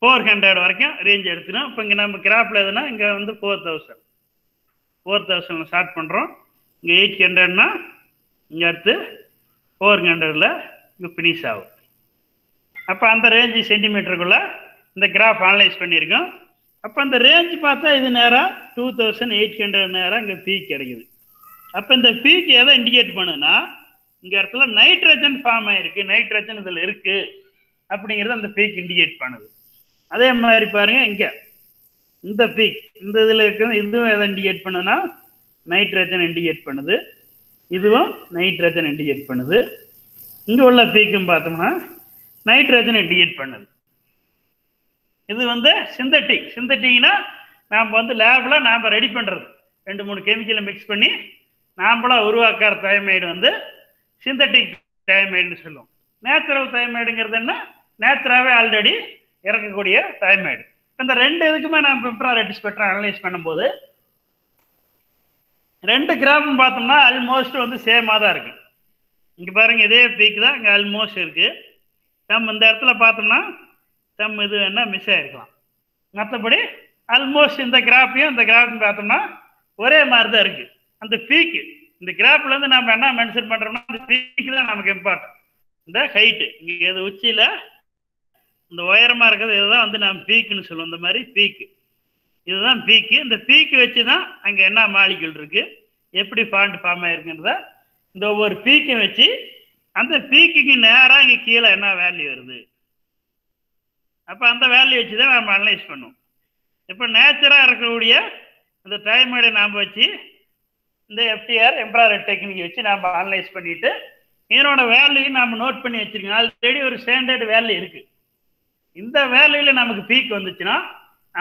400 வரைக்கும் ரேஞ்ச் எடுத்துடும். இப்போ இங்கே நம்ம கிராஃபில் எதுனா இங்கே வந்து 4000 ஸ்டார்ட் பண்ணுறோம். இங்கே 800னா இங்கே அடுத்து 400ல் இங்கே ஃபினிஷ் ஆகும். அப்போ அந்த ரேஞ்சு சென்டிமீட்டருக்குள்ளே இந்த கிராஃப் அனலைஸ் பண்ணியிருக்கோம். அப்போ அந்த ரேஞ்சு பார்த்தா இது நேராக 2800 நேராக இங்கே பீக் கிடைக்குது. அப்போ இந்த பீக் எதை இண்டிகேட் பண்ணுன்னா இங்கே இடத்துல நைட்ரஜன் ஃபார்ம் ஆகிருக்கு, நைட்ரஜன் இதில் இருக்குது அப்படிங்கிறது அந்த பீக் இண்டிகேட் பண்ணுது. அதே மாதிரி பாருங்கள் இங்கே இந்த பீக் இந்த இதில் இருக்கிறது, இதுவும் எதை இண்டிகேட் பண்ணுதுன்னா நைட்ரஜன் இண்டிகேட் பண்ணுது, இதுவும் நைட்ரஜன் இண்டிகேட் பண்ணுது. இங்கே உள்ள பீக்கும் பார்த்தோம்னா நைட்ரஜன் இண்டிகேட் பண்ணுது. இது வந்து சிந்தட்டிக்னா நாம் வந்து லேபில் நாம் ரெடி பண்ணுறது 2-3 கெமிக்கலை மிக்ஸ் பண்ணி நாம்பளாக உருவாக்குற thiamine வந்து சிந்தட்டிக் thiamine சொல்லுவோம். நேச்சுரல் thiamineங்கிறது என்ன, நேச்சுராகவே ஆல்ரெடி இறக்கக்கூடிய thiamine. இந்த 2 இதுக்குமே நம்ம இன்ஃப்ராரெட் ஸ்பெக்ட்ரம் அனலைஸ் பண்ணும்போது 2 கிராஃபும் பார்த்தோம்னா ஆல்மோஸ்ட் வந்து சேமாக தான் இருக்கு. இங்கே பாருங்க இதே பீக் தான் இங்கே ஆல்மோஸ்ட் இருக்கு. இந்த இடத்துல பார்த்தோம்னா இது என்ன மிஸ் ஆகிருக்கலாம். மற்றபடி ஆல்மோஸ்ட் இந்த கிராஃபையும் இந்த கிராஃபையும் பார்த்தோம்னா ஒரே மாதிரி தான் இருக்கு. அந்த பீக்கு இந்த கிராஃப்லேருந்து நம்ம என்ன மென்ஷன் பண்ணுறோம்னா அந்த பீக்கு தான் நமக்கு இம்பார்ட்டன்ட். இந்த ஹைட்டு இங்கே இது உச்சியில் இந்த உயரமாக இருக்கிறது இதுதான் வந்து நம்ம பீக்குன்னு சொல்லுவோம். இந்த மாதிரி பீக்கு இதுதான் பீக்கு. இந்த பீக்கு வச்சு தான் அங்கே என்ன மாலிகுல் இருக்கு, எப்படி பாண்ட் ஃபார்ம் ஆயிருக்குன்றத இந்த ஒவ்வொரு பீக்கும் வச்சு அந்த பீக்குக்கு நேராக இங்கே கீழே என்ன வேல்யூ வருது அப்போ அந்த வேல்யூ வச்சு தான் நம்ம அனலைஸ் பண்ணுவோம். இப்போ நேச்சராக இருக்கக்கூடிய இந்த டைமோட நாம் வச்சு இந்த FTR இன்ஃப்ராரெட் டெக்னிக் வச்சு நாம் அனலைஸ் பண்ணிட்டு இதனோட வேல்யூ நாம் நோட் பண்ணி வச்சிருக்கோம். ஆல்ரெடி ஒரு ஸ்டாண்டர்ட் வேல்யூ இருக்கு. இந்த வேல்யூல நமக்கு பீக் வந்துச்சுன்னா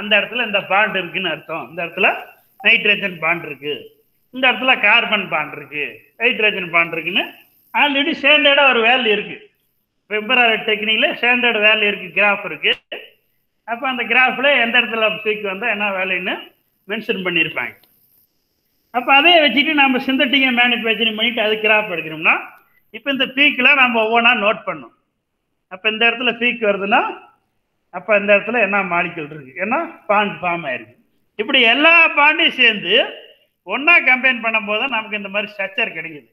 அந்த இடத்துல இந்த பாண்ட் இருக்குன்னு அர்த்தம். இந்த இடத்துல நைட்ரஜன் பாண்ட் இருக்கு, இந்த இடத்துல கார்பன் பாண்ட் இருக்கு, ஹைட்ரஜன் பாண்ட் இருக்குன்னு ஆல்ரெடி ஸ்டாண்டர்டா ஒரு வேல்யூ இருக்கு. இன்ஃப்ராரெட் டெக்னிக்ல ஸ்டாண்டர்ட் வேல்யூ இருக்கு, கிராஃப் இருக்கு. அப்போ அந்த கிராஃப்ல எந்த இடத்துல பீக் வந்தால் என்ன வேல்யூன்னு மென்ஷன் பண்ணியிருப்பாங்க. அப்போ அதே வச்சுட்டு நம்ம சிந்தட்டிக்கை மேனுஃபேக்சரிங் பண்ணிட்டு அது கிராஃப் எடுக்கணும்னா இப்போ இந்த பீக்கில் நம்ம ஒவ்வொன்றா நோட் பண்ணணும். அப்போ இந்த இடத்துல பீக் வருதுன்னா அப்போ இந்த இடத்துல என்ன மாலிக்யூல் இருக்கு, ஏன்னா பாண்ட் ஃபார்ம் ஆயிருக்கு. இப்படி எல்லா பாண்டையும் சேர்ந்து ஒன்றா கம்பைன் பண்ணும்போது தான் நமக்கு இந்த மாதிரி ஸ்ட்ரக்சர் கிடைக்குது.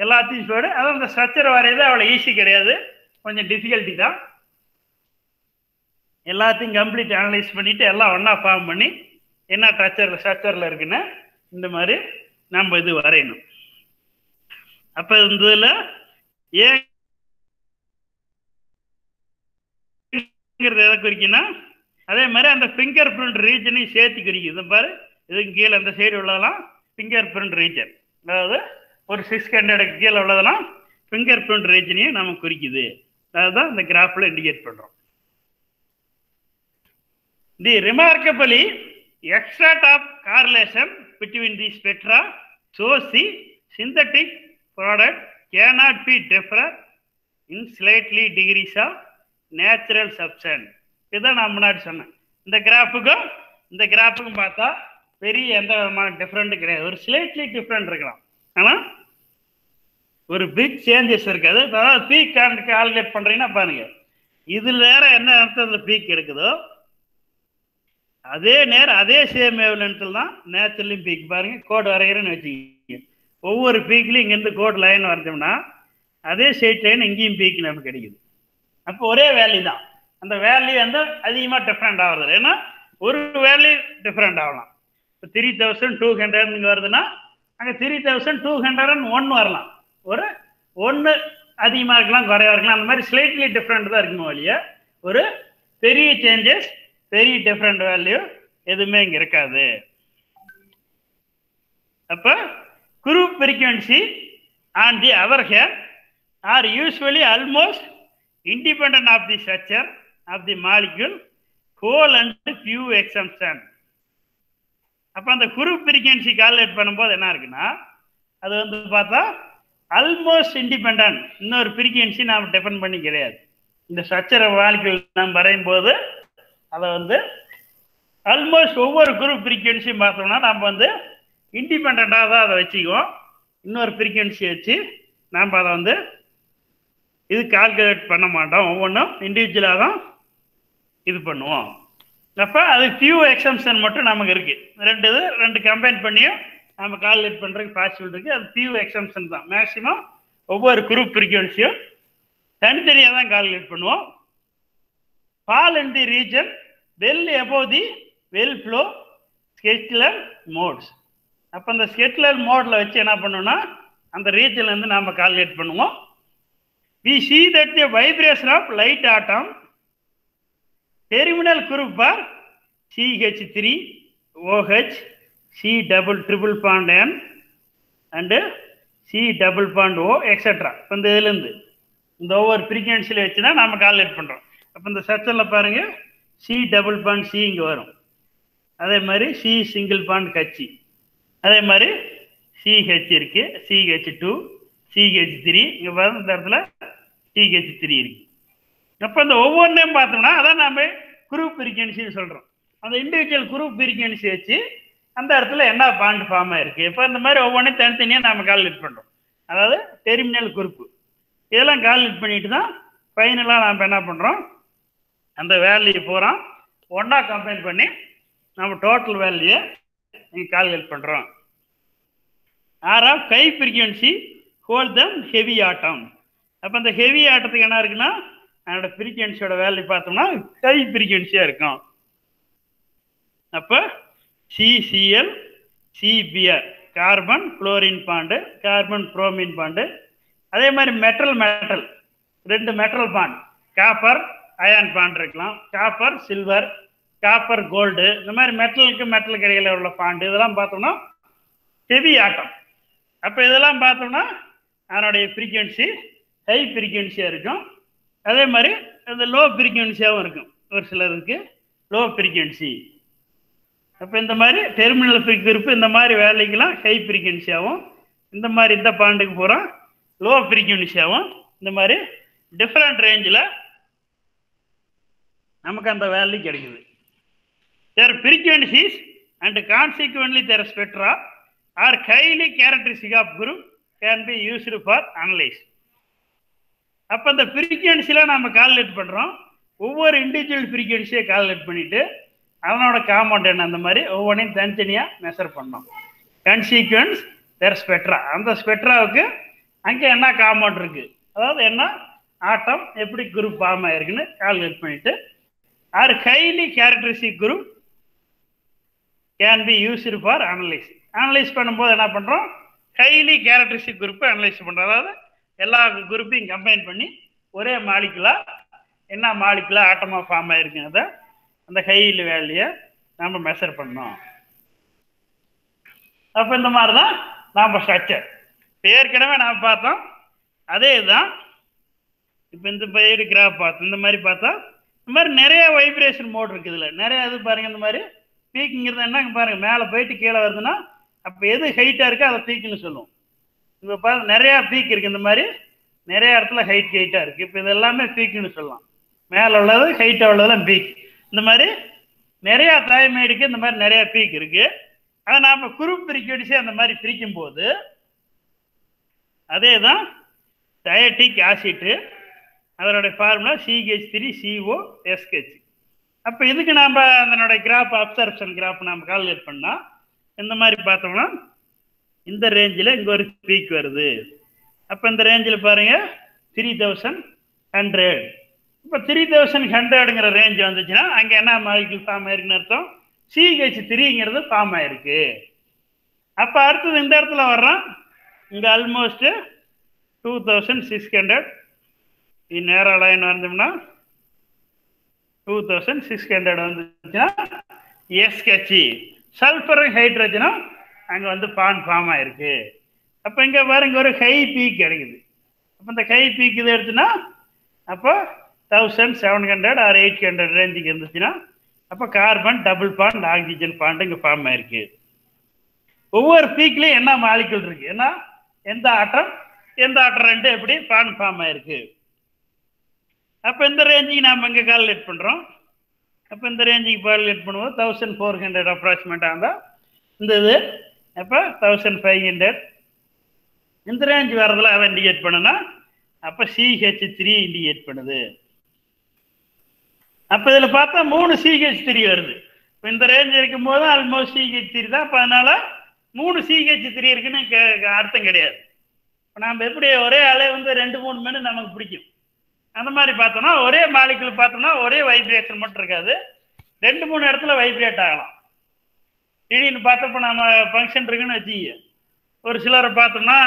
எல்லாத்தையும் சொல்லு, அதான் இந்த ஸ்ட்ரக்சர் வரையது அவ்வளோ ஈஸி கிடையாது, கொஞ்சம் டிஃபிகல்ட்டி தான். எல்லாத்தையும் கம்ப்ளீட் அனலைஸ் பண்ணிட்டு எல்லாம் ஒன்றா ஃபார்ம் பண்ணி என்ன ஸ்ட்ரக்சரில் இருக்குன்னு இந்த மாதிரி நம்ம இது வரையணும். அப்போ இந்த இதில் ஏங்கிறது எதை குறிக்குன்னா அதே மாதிரி அந்த ஃபிங்கர் பிரிண்ட் ரீஜனையும் சேர்த்து குறிக்குது. இந்த பாரு, இதுக்கு கீழே அந்த சைடு உள்ளதெல்லாம் ஃபிங்கர் பிரிண்ட் ரீஜன், அதாவது ஒரு 600 கீழே உள்ளதெல்லாம் ஃபிங்கர் பிரிண்ட் ரீஜனையும் நம்ம குறிக்குது. அதுதான் இந்த கிராஃபில் இண்டிகேட் பண்ணுறோம். தி remarkably extract of correlation between the spectra shows the synthetic product cannot be different in slightly degrees of natural substance. இதான் நான் முன்னாடி சொன்னேன். இந்த கிராஃபுக்கும் பார்த்தா பெரிய எந்த விதமான டிஃப்ரெண்ட் கிடையாது. ஒரு ஸ்லைட்லி டிஃப்ரெண்ட் இருக்கலாம், ஆனால் ஒரு பிக் சேஞ்சஸ் இருக்காது. அதாவது பீக் கால்குலேட் பண்ணுறீங்கன்னா பாருங்க, இதில் வேற என்ன அர்த்தத்தில் பீக் இருக்குதோ அதே நேரம் அதே சேம் வேவ்லென்த்தில் தான் நேச்சுரலையும் பீக். பாருங்க, கோடு வரைகிறேன்னு வச்சுக்கிங்க, ஒவ்வொரு பீக்லையும் இங்கேருந்து கோடு லைன் வரைஞ்சோம்னா அதே ஸ்ட்ரெயிட் லைன் இங்கேயும் பீக் நமக்கு கிடைக்குது. அப்போ ஒரே வேல்யூ தான், அந்த வேல்யூ வந்து அதிகமாக டிஃப்ரெண்ட் ஆகுது. ஏன்னா ஒரு வேல்யூ டிஃப்ரெண்ட் ஆகலாம். இப்போ 3200 இங்கே வருதுன்னா அங்கே 3201 வரலாம். ஒரு 1 அதிகமாக இருக்கலாம், குறையா இருக்கலாம். அந்த மாதிரி ஸ்லைட்லி டிஃப்ரெண்ட் தான் இருக்குமோ இல்லையா, ஒரு பெரிய சேஞ்சஸ் பெரிய டிஃப்ரெண்ட் வேல்யூ எதுவுமே இங்கே இருக்காது. அப்போ group frequency on the other hand are usually almost independent of the structure of the molecule, whole and few exception. அப்போ அந்த குரூப் ஃப்ரீக்வன்சி கால்குலேட் பண்ணும்போது என்ன இருக்குன்னா அது வந்து பார்த்தா ஆல்மோஸ்ட் இண்டிபெண்ட், இன்னொரு ஃப்ரீக்வன்சி நாம் டிபெண்ட் பண்ணி கிடையாது. இந்த ஸ்ட்ரக்சரை மாலிக்யூல் நாம் வரையும் போது அதை வந்து ஆல்மோஸ்ட் ஒவ்வொரு குரூப் ஃப்ரீக்வன்சியும் பார்த்தோம்னா நம்ம வந்து இண்டிபெண்ட்டாக தான் அதை வச்சுக்குவோம். இன்னொரு ஃப்ரீக்வன்சி வச்சு நாம் அதை வந்து இது கால்குலேட் பண்ண மாட்டோம், ஒவ்வொன்றும் இண்டிவிஜுவலாக தான் இது பண்ணுவோம். அப்போ அது ஃபியூ எக்ஸம்ஷன் மட்டும் நமக்கு இருக்குது. ரெண்டு கம்பைன் பண்ணியும் நம்ம கால்குலேட் பண்ணுறதுக்கு பாசிபிள் இருக்குது. அது ஃபியூ எக்ஸம்ஷன் தான். மேக்ஸிமம் ஒவ்வொரு குரூப் ஃப்ரீக்வன்சியும் தனித்தனியாக தான் கால்குலேட் பண்ணுவோம். Fall in the region well above the well flow skeletal modes. அப்போ அந்த ஸ்கெட்லர் மோடில் வச்சு என்ன பண்ணுவோம்னா அந்த ரீஜன்லேருந்து நாம் கால்குலேட் பண்ணுவோம். We see that the vibration of light atom terminal group are CH3, OH, C triple bond N and C double bond O, etc. இப்போ இந்த இதுலேருந்து இந்த ஒவ்வொரு ஃப்ரீக்வன்சியில் வச்சு தான் நாம் கால்குலேட் பண்ணுறோம். அப்போ இந்த ஸ்ட்ரக்சரில் பாருங்கள், C double bond C இங்கே வரும், அதே மாதிரி C single bond H, அதே மாதிரி CH இருக்கு, CH2, CH3 இங்கே பாருங்க, இந்த இடத்துல CH3 இருக்கு. அப்போ இந்த ஒவ்வொன்றையும் பார்த்தோம்னா அதான் நம்ம குரூப் ஃப்ரீக்வன்சின்னு சொல்கிறோம். அந்த இண்டிவிஜுவல் குரூப் ஃப்ரீக்வன்சி வச்சு அந்த இடத்துல என்ன பாண்ட் ஃபார்ம் ஆயிருக்கு. இப்போ இந்த மாதிரி ஒவ்வொன்றையும் தனித்தனியாக நம்ம கால்குலேட் பண்ணுறோம். அதாவது டெர்மினல் குரூப்பு இதெல்லாம் கால்குலேட் பண்ணிட்டு தான் ஃபைனலாக நம்ம என்ன பண்ணுறோம், அந்த வேல்யூ பூரா ஒன்றா கம்பைன் பண்ணி நம்ம டோட்டல் வேல்யூயை நீங்கள் கால்குலேட் பண்ணுறோம். ஆறாம் ஹை ஃப்ரீக்வன்சி ஹோல் தம் ஹெவி ஆட்டம். அப்போ இந்த ஹெவி ஆட்டத்துக்கு என்ன இருக்குன்னா அதோட ஃப்ரீக்வன்சியோட வேல்யூ பார்த்தோம்னா ஹை ஃப்ரீக்வன்சியாக இருக்கும். அப்போ CCl, CBr carbon chlorine bond, carbon bromine bond. அதே மாதிரி மெட்டல் ரெண்டு metal bond copper ion bond இருக்கலாம், காப்பர் சில்வர், காப்பர் கோல்டு, இந்த மாதிரி மெட்டலுக்கு மெட்டல் கடையில் உள்ள பாண்டு இதெல்லாம் பார்த்தோம்னா ஹெவி ஆட்டம். அப்போ இதெல்லாம் பார்த்தோம்னா அதனுடைய ஃப்ரீக்வன்சி ஹை ஃப்ரீக்வன்சியாக இருக்கும். அதே மாதிரி அந்த லோ ஃப்ரீக்வன்சியாகவும் இருக்கும். ஒரு சிலருக்கு லோ ஃப்ரீக்வன்சி. அப்போ இந்த மாதிரி டெர்மினல் ஃப்ரீக்வன்சி இந்த மாதிரி வேலைக்கெல்லாம் ஹை ஃப்ரீக்வன்சியாகவும், இந்த மாதிரி இந்த பாண்டுக்கு பூரா லோ ஃப்ரீக்வன்சியாகவும், இந்த மாதிரி டிஃப்ரெண்ட் ரேஞ்சில் நமக்கு அந்த வேல்யூ கிடைக்குது. their frequencies and consequently their spectra are highly characteristic of group can be used for analysis. அப்போ அந்த ஃப்ரீக்வன்சியில் நம்ம கால்குலேட் பண்ணுறோம். ஒவ்வொரு இண்டிவிஜுவல் ஃப்ரீக்வன்சியை கால்குலேட் பண்ணிவிட்டு அதனோட காம்பவுண்ட் என்ன அந்த மாதிரி ஒவ்வொன்றையும் தனித்தனியாக மெஷர் பண்ணோம். கன்சீக்வன்ஸ் தேர் ஸ்பெக்ட்ரா, அந்த ஸ்பெக்ட்ராவுக்கு அங்கே என்ன காம்பவுண்ட் இருக்குது, அதாவது என்ன ஆட்டம் எப்படி குரூப் ஃபார்ம் ஆயிருக்குன்னு கால்குலேட் பண்ணிவிட்டு R highly characteristic group can be used for analyse. Analyse பண்ணும்போது என்ன பண்ணுறோம், ஹைலி கேரக்டரிஸ்டிக் குரூப்பை அனலைஸ் பண்ணுறோம். அதாவது எல்லா குரூப்பையும் கம்பைன் பண்ணி ஒரே மாலிகுலாக என்ன மாலிகுலாக ஆட்டமாக ஃபார்ம் ஆயிருக்குங்க அதை அந்த ஹைலி வேல்யூயை நம்ம மெஷர் பண்ணோம். அப்போ இந்த மாதிரி தான் நாம் ஸ்ட்ரக்சர் ஏற்கனவே நாம் பார்த்தோம். அதே தான் இப்போ இந்த பயிர் கிராஃப் பார்த்தோம். இந்த மாதிரி பார்த்தா இந்த மாதிரி நிறைய வைப்ரேஷன் மோட் இருக்குது. இதில் நிறைய இது பாருங்கள். இந்த மாதிரி பீக்குங்கிறது என்ன பாருங்கள், மேலே போயிட்டு கீழே வருதுன்னா அப்போ எது ஹைட்டாக இருக்கோ அதை பீக்குன்னு சொல்லுவோம். இப்போ பாருங்க நிறையா பீக் இருக்குது. இந்த மாதிரி நிறைய இடத்துல ஹைட்டாக இருக்குது. இப்போ இது எல்லாமே பீக்குன்னு சொல்லலாம். மேலே உள்ளது ஹைட்டாக உள்ளதெல்லாம் பீக். இந்த மாதிரி நிறையா தாய்மேடுக்கு இந்த மாதிரி நிறையா பீக் இருக்குது. அதை நாம் குரூப் ஃப்ரீக்வன்சி அந்த மாதிரி பிரிக்கும் போது அதே தான் டயட்டிக் ஆசிட்டு அதனுடைய ஃபார்முலா CH3COSH. அப்போ இதுக்கு நாம் அதனுடைய கிராஃப் அப்சர்ப்ஷன் கிராஃப் நாம் கால்குலேட் பண்ணால் இந்த மாதிரி பார்த்தோம்னா இந்த ரேஞ்சில் இங்கே ஒரு பீக் வருது. அப்போ இந்த ரேஞ்சில் பாருங்கள் 3100. இப்போ 3100ங்கிற ரேஞ்ச் வந்துச்சுன்னா அங்கே என்ன மாலிகுல் ஃபார்ம் ஆயிருக்குன்னு அர்த்தம், CH3ங்கிறது ஃபார்ம் ஆயிருக்கு. அப்போ அடுத்தது இந்த இடத்துல வர்றோம், இங்கே ஆல்மோஸ்ட்டு 2600 நேரம் லைன் வந்தோம்னா 2600 வந்துச்சுன்னா SH சல்ஃபரும் ஹைட்ரஜனும் அங்கே வந்து ஃபார்ம் ஆயிருக்கு. அப்போ இங்கே பாருங்க ஒரு ஹை பீக் கிடைக்குது. அப்போ இந்த ஹை பீக் இது எடுத்துன்னா அப்போ 1700 ஆர் 800 ரேஞ்சுக்கு இருந்துச்சுன்னா அப்போ carbon double bond oxygen bond இங்கே ஃபார்ம் ஆயிருக்கு. ஒவ்வொரு பீக்லேயும் என்ன மாலிகுல் இருக்கு, ஏன்னா எந்த ஆட்டம் ரெண்டு எப்படி ஃபார்ம் ஆயிருக்கு. அப்போ இந்த ரேஞ்சுக்கு நாம் இங்கே கால்குலேட் பண்ணுறோம். அப்போ இந்த ரேஞ்சுக்கு கால்குலேட் பண்ணும்போது 1400 அப்ராக்சிமேட்டாக இருந்தால் இந்த இது அப்போ 1500 இந்த ரேஞ்ச் வரதில் அதை இண்டிகேட் பண்ணுனா அப்போ CH3 இண்டிகேட் பண்ணுது. அப்போ இதில் பார்த்தா 3 CH3 வருது. இப்போ இந்த ரேஞ்ச் இருக்கும்போது ஆல்மோஸ்ட் CH3 தான். இப்போ அதனால் 3 CH3 இருக்குன்னு அர்த்தம் கிடையாது. இப்போ நாம் எப்படி ஒரே அலை வந்து 2-3 மினிட் நமக்கு பிடிக்கும். அந்த மாதிரி பார்த்தோம்னா ஒரே மாலிகுல் பார்த்தோம்னா ஒரே வைப்ரேஷன் மட்டும் இருக்காது, 2-3 இடத்துல வைப்ரேட் ஆகலாம். திடீர்னு பார்த்தப்போ நம்ம ஃபங்க்ஷன் இருக்குன்னு வச்சுக்க, ஒரு சிலரை பார்த்தோம்னா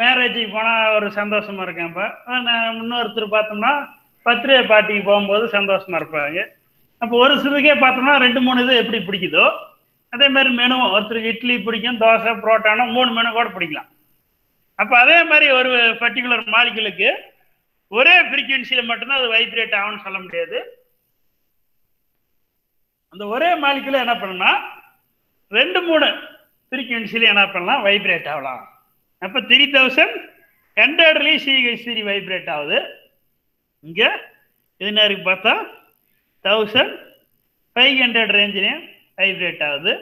மேரேஜுக்கு போனால் ஒரு சந்தோஷமாக இருக்கேன். இப்போ இன்னொருத்தர் பார்த்தோம்னா பர்த்டே பார்ட்டிக்கு போகும்போது சந்தோஷமாக இருப்பாங்க. அப்போ ஒரு சிலருக்கே பார்த்தோம்னா 2-3 இது எப்படி பிடிக்குதோ அதே மாதிரி மெனுவும் ஒருத்தருக்கு இட்லி பிடிக்கும், தோசை, புரோட்டானா 3 மெனு கூட பிடிக்கலாம். அப்போ அதே மாதிரி ஒரு பர்டிகுலர் மாலிகுலுக்கு ஒரே ஃப்ரீக்வன்சியில் மட்டும்தான் அது வைப்ரேட் ஆகும்னு சொல்ல முடியாது. அந்த ஒரே மாலிகுல என்ன பண்ணணும்னா 2-3 ஃப்ரீக்வன்சியில் என்ன பண்ணலாம், வைப்ரேட் ஆகலாம். அப்போ 3100 CH3 வைப்ரேட் ஆகுது. இங்கே இது நேருக்கு பார்த்தா 1500 ரேஞ்சிலையும் வைப்ரேட் ஆகுது.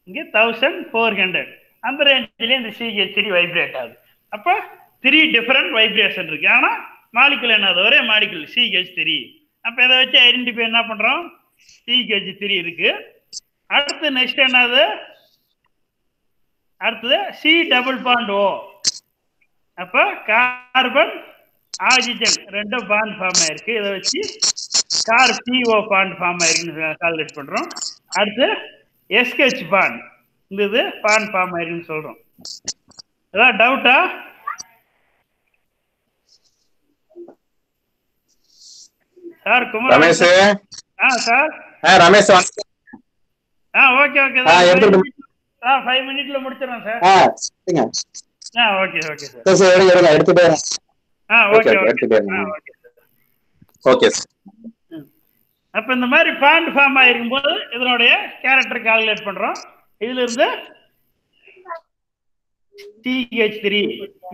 இங்கே 1400 அந்த ரேஞ்சிலையும் இந்த CH3 வைப்ரேட் ஆகுது. அப்போ 3 டிஃப்ரெண்ட் வைப்ரேஷன் இருக்கு. ஆனால் மாலிகுல் என்னது, ஒரே மாலிகுல் CH3. அப்போ இதை வச்சு ஐடென்டிஃபை என்ன பண்ணுறோம், CH3 இருக்கு. அடுத்து நெக்ஸ்ட் என்னது, அடுத்தது C டபுள் பாண்ட் O. அப்போ கார்பன் ஆக்சிஜன் ரெண்டும் பாண்ட் ஃபார்ம் ஆயிருக்கு. இதை வச்சு CO பாண்ட் ஃபார்ம் ஆயிருக்குன்னு கால்குலேட் பண்ணுறோம். அடுத்து SH பாண்ட் இந்த இது பாண்ட் ஃபார்ம் ஆயிருக்குன்னு சொல்கிறோம். ஏதாவது டவுட்டா? Sir Kumar Ramesh. Sir Ramesh okay okay 5 மினிட்ல முடிச்சிடறேன் சார். Okay okay sir. சரி எடுத்துட்டு ஓகே ஓகே ஓகே சார். அப்ப இந்த மாதிரி பாண்ட் ஃபார்ம் ஆயிருக்கும் போது இதனுடைய கேரக்டர் கால்குலேட் பண்றோம். இதுல இருந்து CH3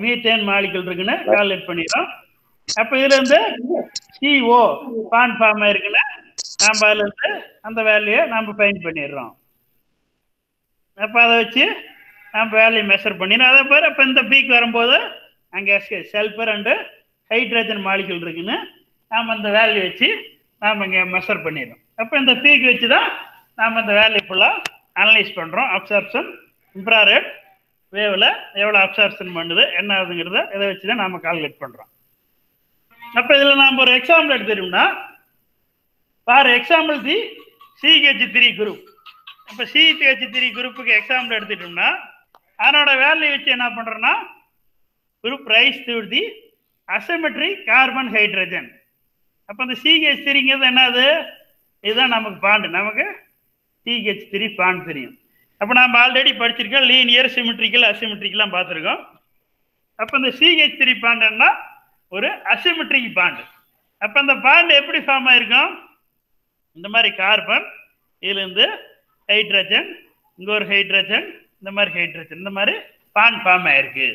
மீத்தேன் மாலிகுல் இருக்குன்னு கால்குலேட் பண்ணிடுறோம். அப்ப இதுல இருந்து CO பாண்ட் ஃபார்ம் ஆயிருக்குன்னு நாம அதுல இருந்து அந்த வேல்யூ நம்ம ஃபைண்ட் பண்ணிடுறோம். அப்ப அதை வச்சு நம்ம வேல்யூ மெஷர் பண்ணிடுறோம். அதே மாதிரி அப்ப இந்த பீக் வரும்போது அங்க சல்பர் அண்ட் ஹைட்ரஜன் மாலிகுல் இருக்குன்னு நாம அந்த வேல்யூ வச்சு நாம இங்க மெஷர் பண்ணிடுறோம். அப்ப இந்த பீக் வச்சுதான் நாம இந்த வேல்யூ ஃபுல்லா அனலைஸ் பண்றோம். அப்சார்ப்ஷன் இன்ஃப்ராரெட் வேவ்ல எவ்வளவு அப்சார்ப்ஷன் பண்ணுது என்ன ஆகுதுங்கிறத இதை வச்சுதான் நாம கால்குலேட் பண்றோம். அப்ப இதுல நாம ஒரு எக்ஸாம்பிள் எடுத்துட்டோம்னா for example the CH3 group. அப்ப CH3 குரூப்புக்கு எக்ஸாம்பிள் எடுத்துட்டோம்னா அதனோட வேல்யூ வச்சு என்ன பண்றோம்னா group rice to the asymmetric carbon hydrogen. அப்ப அந்த CH3ங்கிறது என்னது? இதுதான் நமக்கு பாண்டு. நமக்கு CH3 பாண்ட் தெரியும். அப்ப நம்ம ஆல்ரெடி படிச்சிருக்கோம் லீனியர் சிமெட்ரிக்கல் அசிமெட்ரிக்கெல்லாம் பார்த்துருக்கோம். அப்ப இந்த CH3 பாண்டுன்னா ஒரு அசிமெட்ரிக் பாண்டு. அப்ப இந்த பாண்டு எப்படி ஃபார்ம் ஆயிருக்கும்? இந்த மாதிரி கார்பன், இதுல இருந்து ஹைட்ரஜன், இங்க ஒரு ஹைட்ரஜன், இந்த மாதிரி ஹைட்ரஜன், இந்த மாதிரி பாண்ட் ஃபார்ம் ஆயிருக்கு.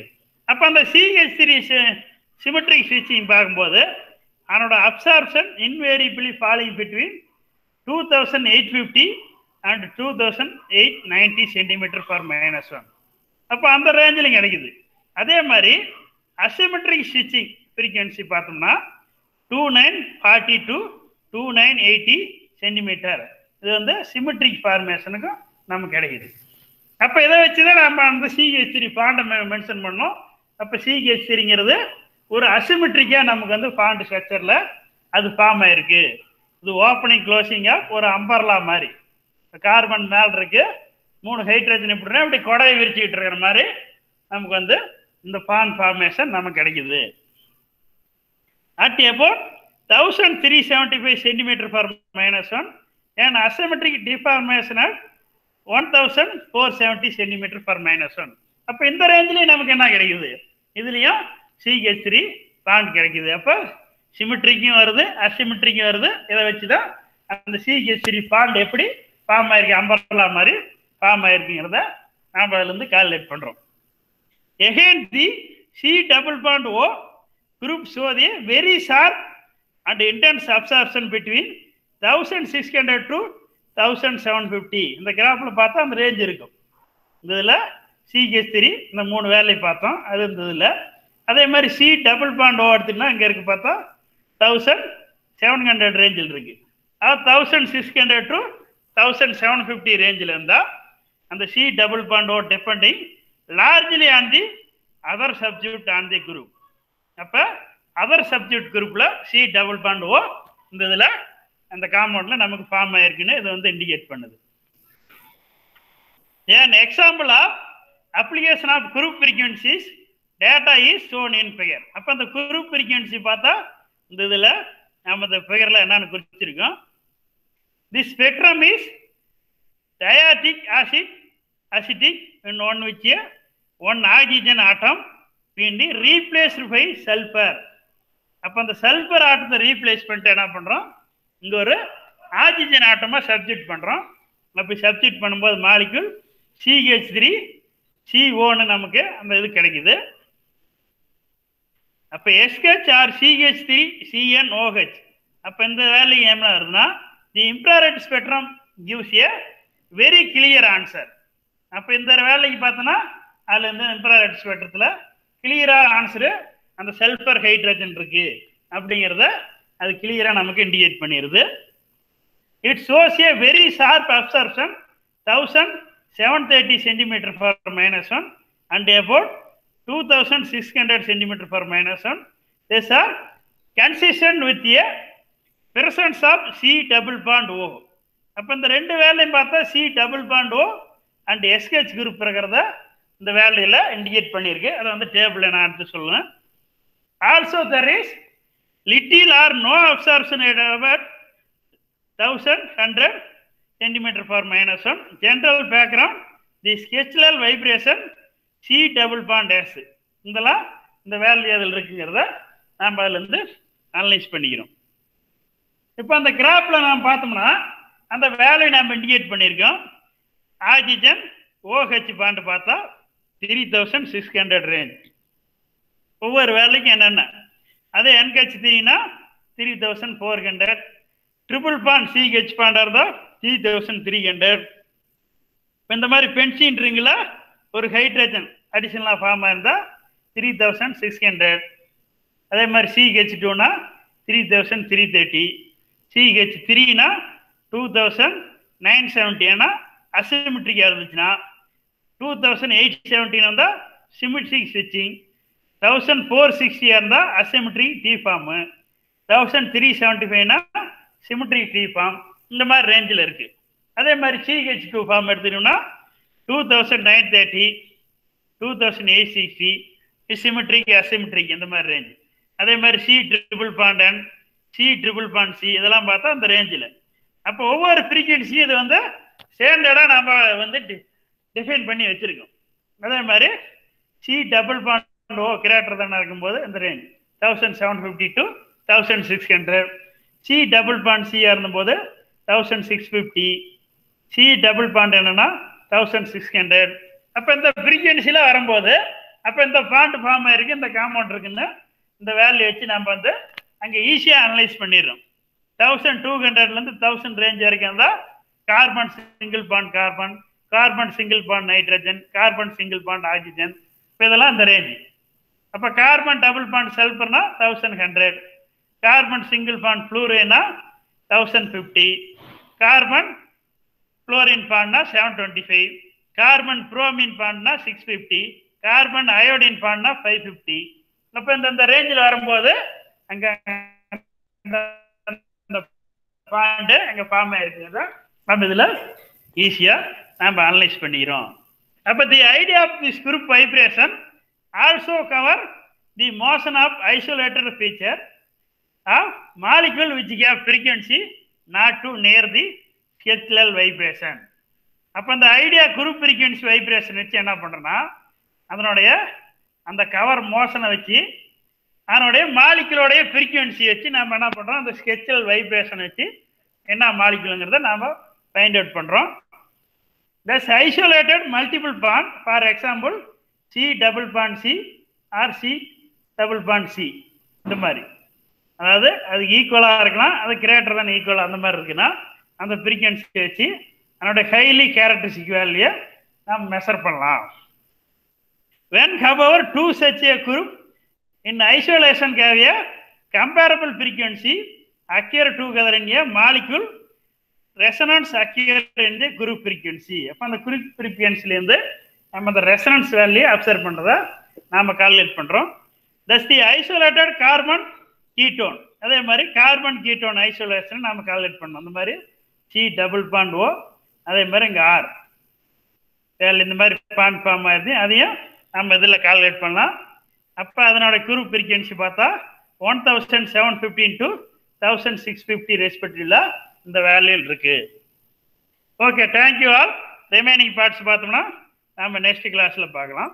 அப்ப அந்த CH3 சிமெட்ரிக் ஸ்விட்சிங் பார்க்கும்போது அதனோட absorption invariably falling between 2850 and 2890 centimetre per -1. அப்போ அந்த ரேஞ்சில் கிடைக்குது. அதே மாதிரி அசிமெட்ரிக் ஸ்விட்சிங் ஃப்ரீக்வன்சி பார்த்தோம்னா 2940 to 2980 சென்டிமீட்டர். இது வந்து சிமெட்ரிக் ஃபார்மேஷனுக்கும் நமக்கு கிடைக்குது. அப்போ இதை வச்சுதான் நம்ம அந்த CH3 பாண்டை மென்ஷன் பண்ணோம். அப்போ CH3ங்கிறது ஒரு அசிமெட்ரிக்கா நமக்கு வந்து பாண்ட் ஸ்ட்ரக்சர்ல அது ஃபார்ம் ஆயிருக்கு. இது ஓப்பனிங் க்ளோசிங்கா ஒரு அம்பர்லா மாதிரி கார்பன் மேல் இருக்கு, 3 ஹைட்ரஜன் இப்படி கொடையை விரிச்சுக்கிட்டு இருக்கிற மாதிரி நமக்கு வந்து இந்த பாண்ட் ஃபார்மேஷன் நமக்கு கிடைக்குது. At about 1375 centimetre per -1 and asymmetric deformation at 1470 centimetre per -1. அப்ப இந்த ரேஞ்சிலேயே நமக்கு என்ன கிடைக்குது? இதுலயும் CH3 பாண்ட் கிடைக்குது. அப்ப சிமெட்ரிக்கும் வருது அசிமெட்ரிக்கும் வருது. இதை வச்சுதான் அந்த CH3 பாண்ட் எப்படி ஃபார்ம் ஆயிருக்கு, அம்பர்லா மாதிரி ஃபார்ம் ஆயிருக்குங்கிறத நாம அதுல இருந்து கால்குலேட் பண்றோம். Again the C double bond O group show the very sharp and intense absorption between 1600 to 1750. இந்த கிராஃப்ல பார்த்தா அந்த ரேஞ்ச் இருக்கும். இதுல CH3 இந்த 3 வேல்யூ பார்த்தோம் அது இருந்ததுல. அதே மாதிரி C டபுள் பாண்ட் O எடுத்துன்னா இங்க இருக்கு பார்த்தா 1700 ரேஞ்சில் இருக்கு. 1600 to 1750 ரேஞ்சில் இருந்தா அந்த C double bond O depending largely on the other substitute on the group. அப்ப அதர் சப்ஸ்டிட்யூட் குரூப்ல C டபுள் பாண்ட் O இந்த இதுல அந்த காம்பவுண்ட்ல நமக்கு ஃபார்ம் ஆயிருக்குன்னு இது வந்து இண்டிகேட் பண்ணுது. An example of application of group frequencies data is shown in figure. அப்ப அந்த group frequency பார்த்தா இந்த இதுல நம்ம இந்த figureல என்னன்னு குறிச்சிருக்கோம். This spectrum is diatic acidic in one which one oxygen atom being replaced by sulfur. அப்ப அந்த சல்பர் ஆட்டத்தை ரீப்ளேஸ் பண்ணிட்டு என்ன பண்றோம்? இங்க ஒரு ஆக்சிஜன் ஆட்டமா சப்ஸ்டிட்யூட் பண்றோம். அப்படி சப்ஸ்டிட்யூட் பண்ணும்போது மாலிக்யூல் CH3 CO நமக்கு அந்த இது கிடைக்குது. அப்ப SH or CH3 CnOH. அப்ப இந்த வேல்யூ என்ன வருதுன்னா the infrared spectrum gives a very clear answer. அப்ப இந்த வேல்யூக்கு பார்த்தோன்னா அதுல இந்த இன்ஃப்ராரெட் ஸ்பெக்ட்ரத்துல கிளியரா ஆன்சரு அந்த சல்பர் ஹைட்ரஜன் இருக்கு அப்படிங்கிறத அது கிளியரா நமக்கு இண்டிகேட் பண்ணிடுது. It shows a very sharp absorption 1730 centimeter per -1 and about 2600 centimeter per -1. These are consistent with the presence of C double bond O. அப்ப இந்த ரெண்டு வேல்யூம் பார்த்தா C double bond O and SH group இருக்கிறத இந்த வேல்யூல indicate பண்ணியிருக்கு. அதை வந்து டேபிள் நான் எடுத்து சொல்லுவேன். Also there is little or no absorption at about 1100 centimeter per minus 1. General background, the sketchal vibration C double bond S. இதெல்லாம் இந்த வேல்யூ அதில் இருக்குங்கிறத நாம் அதிலிருந்து அனலைஸ் பண்ணிக்கிறோம். இப்போ அந்த கிராஃப்ல நாம் பார்த்தோம்னா அந்த வேல்யூ நாம் இண்டிகேட் பண்ணியிருக்கோம். ஆக்சிஜன் OH பாண்ட் பார்த்தா 3600 ரேஞ்ச். ஒவ்வொரு வேலைக்கும் என்னென்ன, அதே NH3னா 3400, ட்ரிபிள் பாண்ட் CH பாண்டாக இருந்தால் 3300. இப்போ இந்த மாதிரி பென்சின் ரிங்கில் ஒரு ஹைட்ரஜன் அடிஷனலாக ஃபார்மாக இருந்தால் 3600. அதே மாதிரி CH2னா 3330, CH3னா 2970. ஏன்னா அசிமெட்ரிக்காக இருந்துச்சுன்னா 2817 வந்தால் சிமெட்ரிக் ஸ்விட்சிங், 1460 இருந்தால் அசிமெட்ரிக் டி ஃபார்மு, 1375னா சிமெட்ரிக் டி ஃபார்ம். இந்த மாதிரி ரேஞ்சில் இருக்குது. அதே மாதிரி CH2 ஃபார்ம் எடுத்துட்டோம்னா 2930, 2860 சிமெட்ரிக் அசிமெட்ரிக் இந்த மாதிரி ரேஞ்ச். அதே மாதிரி C triple bond N, C triple bond C இதெல்லாம் பார்த்தா அந்த ரேஞ்சில். அப்போ ஒவ்வொரு ஃப்ரீக்வன்சியும் இது வந்து சேர்ந்தடா நாம் வந்து டிஃபைன் பண்ணி வச்சுருக்கோம். அதே மாதிரி C double bond O greater தானே இருக்கும்போது இந்த range 1750 to 1600. C double bond C இருந்தபோது 1650, C டபுள் பாண்ட் என்னன்னா 1600. அப்போ இந்த ஃப்ரீக்வன்சியில் வரும்போது அப்போ இந்த பாண்ட் ஃபார்ம் ஆயிருக்கு, இந்த காம்பவுண்ட் இருக்குன்னு இந்த வேல்யூ வச்சு நம்ம வந்து அங்கே ஈஸியாக அனலைஸ் பண்ணிடுறோம். 1200லேருந்து 1000 ரேஞ்ச் வரைக்கும் இருந்தால் carbon single bond carbon, carbon single bond nitrogen, carbon single bond oxygen. இப்போ இதெல்லாம் இந்த ரேஞ்ச். அப்போ கார்பன் டபுள் பாண்ட் சல்ஃபர்னா 1100, கார்பன் சிங்கிள் பாண்ட் ஃப்ளூரைனா 1050, கார்பன் குளோரின் பாண்ட்னா 725, கார்பன் புரோமின் பாண்ட்னா 650, கார்பன் அயோடின் பாண்ட்னா 550. அப்போ இந்த ரேஞ்சில் வரும்போது அங்கே பாண்டு அங்கே ஃபார்ம் ஆயிருக்குங்க. நம்ம இதில் ஈஸியாக நம்ம அனலைஸ் பண்ணிக்கிறோம். அப்போ the idea of this group vibration also cover the motion of isolated feature of molecule which gave frequency not to near the skeletal vibration. அப்போ அந்த ஐடியா குரூப் ஃப்ரீக்வன்சி வைப்ரேஷன் வச்சு என்ன பண்ணுறோன்னா அதனுடைய அந்த கவர் மோஷனை வச்சு அதனுடைய மாலிகுலோடைய ஃப்ரீக்வன்சி வச்சு நம்ம என்ன பண்ணுறோம், அந்த ஸ்கெட்சுவல் வைப்ரேஷன் வச்சு என்ன மாலிகுலுங்கிறத நாம் ஃபைண்ட் அவுட் பண்ணுறோம். Thus isolated multiple bond, for example C double bond C or C double bond C, இந்த மாதிரி அதாவது அது ஈக்குவலாக இருக்கலாம், அது கிரேட்டர் தான் ஈக்குவலாக அந்த மாதிரி இருக்குன்னா அந்த ஃப்ரீக்வன்சி வச்சு அதனுடைய ஹைலி கேரக்டரிஸ்டிக் வேல்யூ நாம் மெஷர் பண்ணலாம். When however two such a group in isolation have a comparable frequency occur together in a molecule, resonance occur in the group frequency. அப்போ அந்த group frequencyலேருந்து நம்ம அந்த resonance value அப்சர்வ் பண்ணுறதை நாம் calculate பண்ணுறோம். Thus the isolated carbon ketone, அதே மாதிரி carbon ketone isolation நாம் கால்குலேட் பண்ணோம். அந்த மாதிரி C டபுள் பாண்ட் O, அதே மாதிரி இங்கே R இந்த மாதிரி பாண்ட் ஃபார்ம் ஆயிடுது, அதையும் நம்ம இதில் கால்குலேட் பண்ணலாம். அப்போ அதனோட குரூப் ஃப்ரீக்வன்சி பார்த்தா 1750 to 1650 ரெஸ்பெக்டிவ்ல இந்த வேல்யூ இருக்கு. Okay, thank you all. Remaining parts பார்த்தோம்னா நம்ம நெக்ஸ்ட் கிளாஸில் பார்க்கலாம்.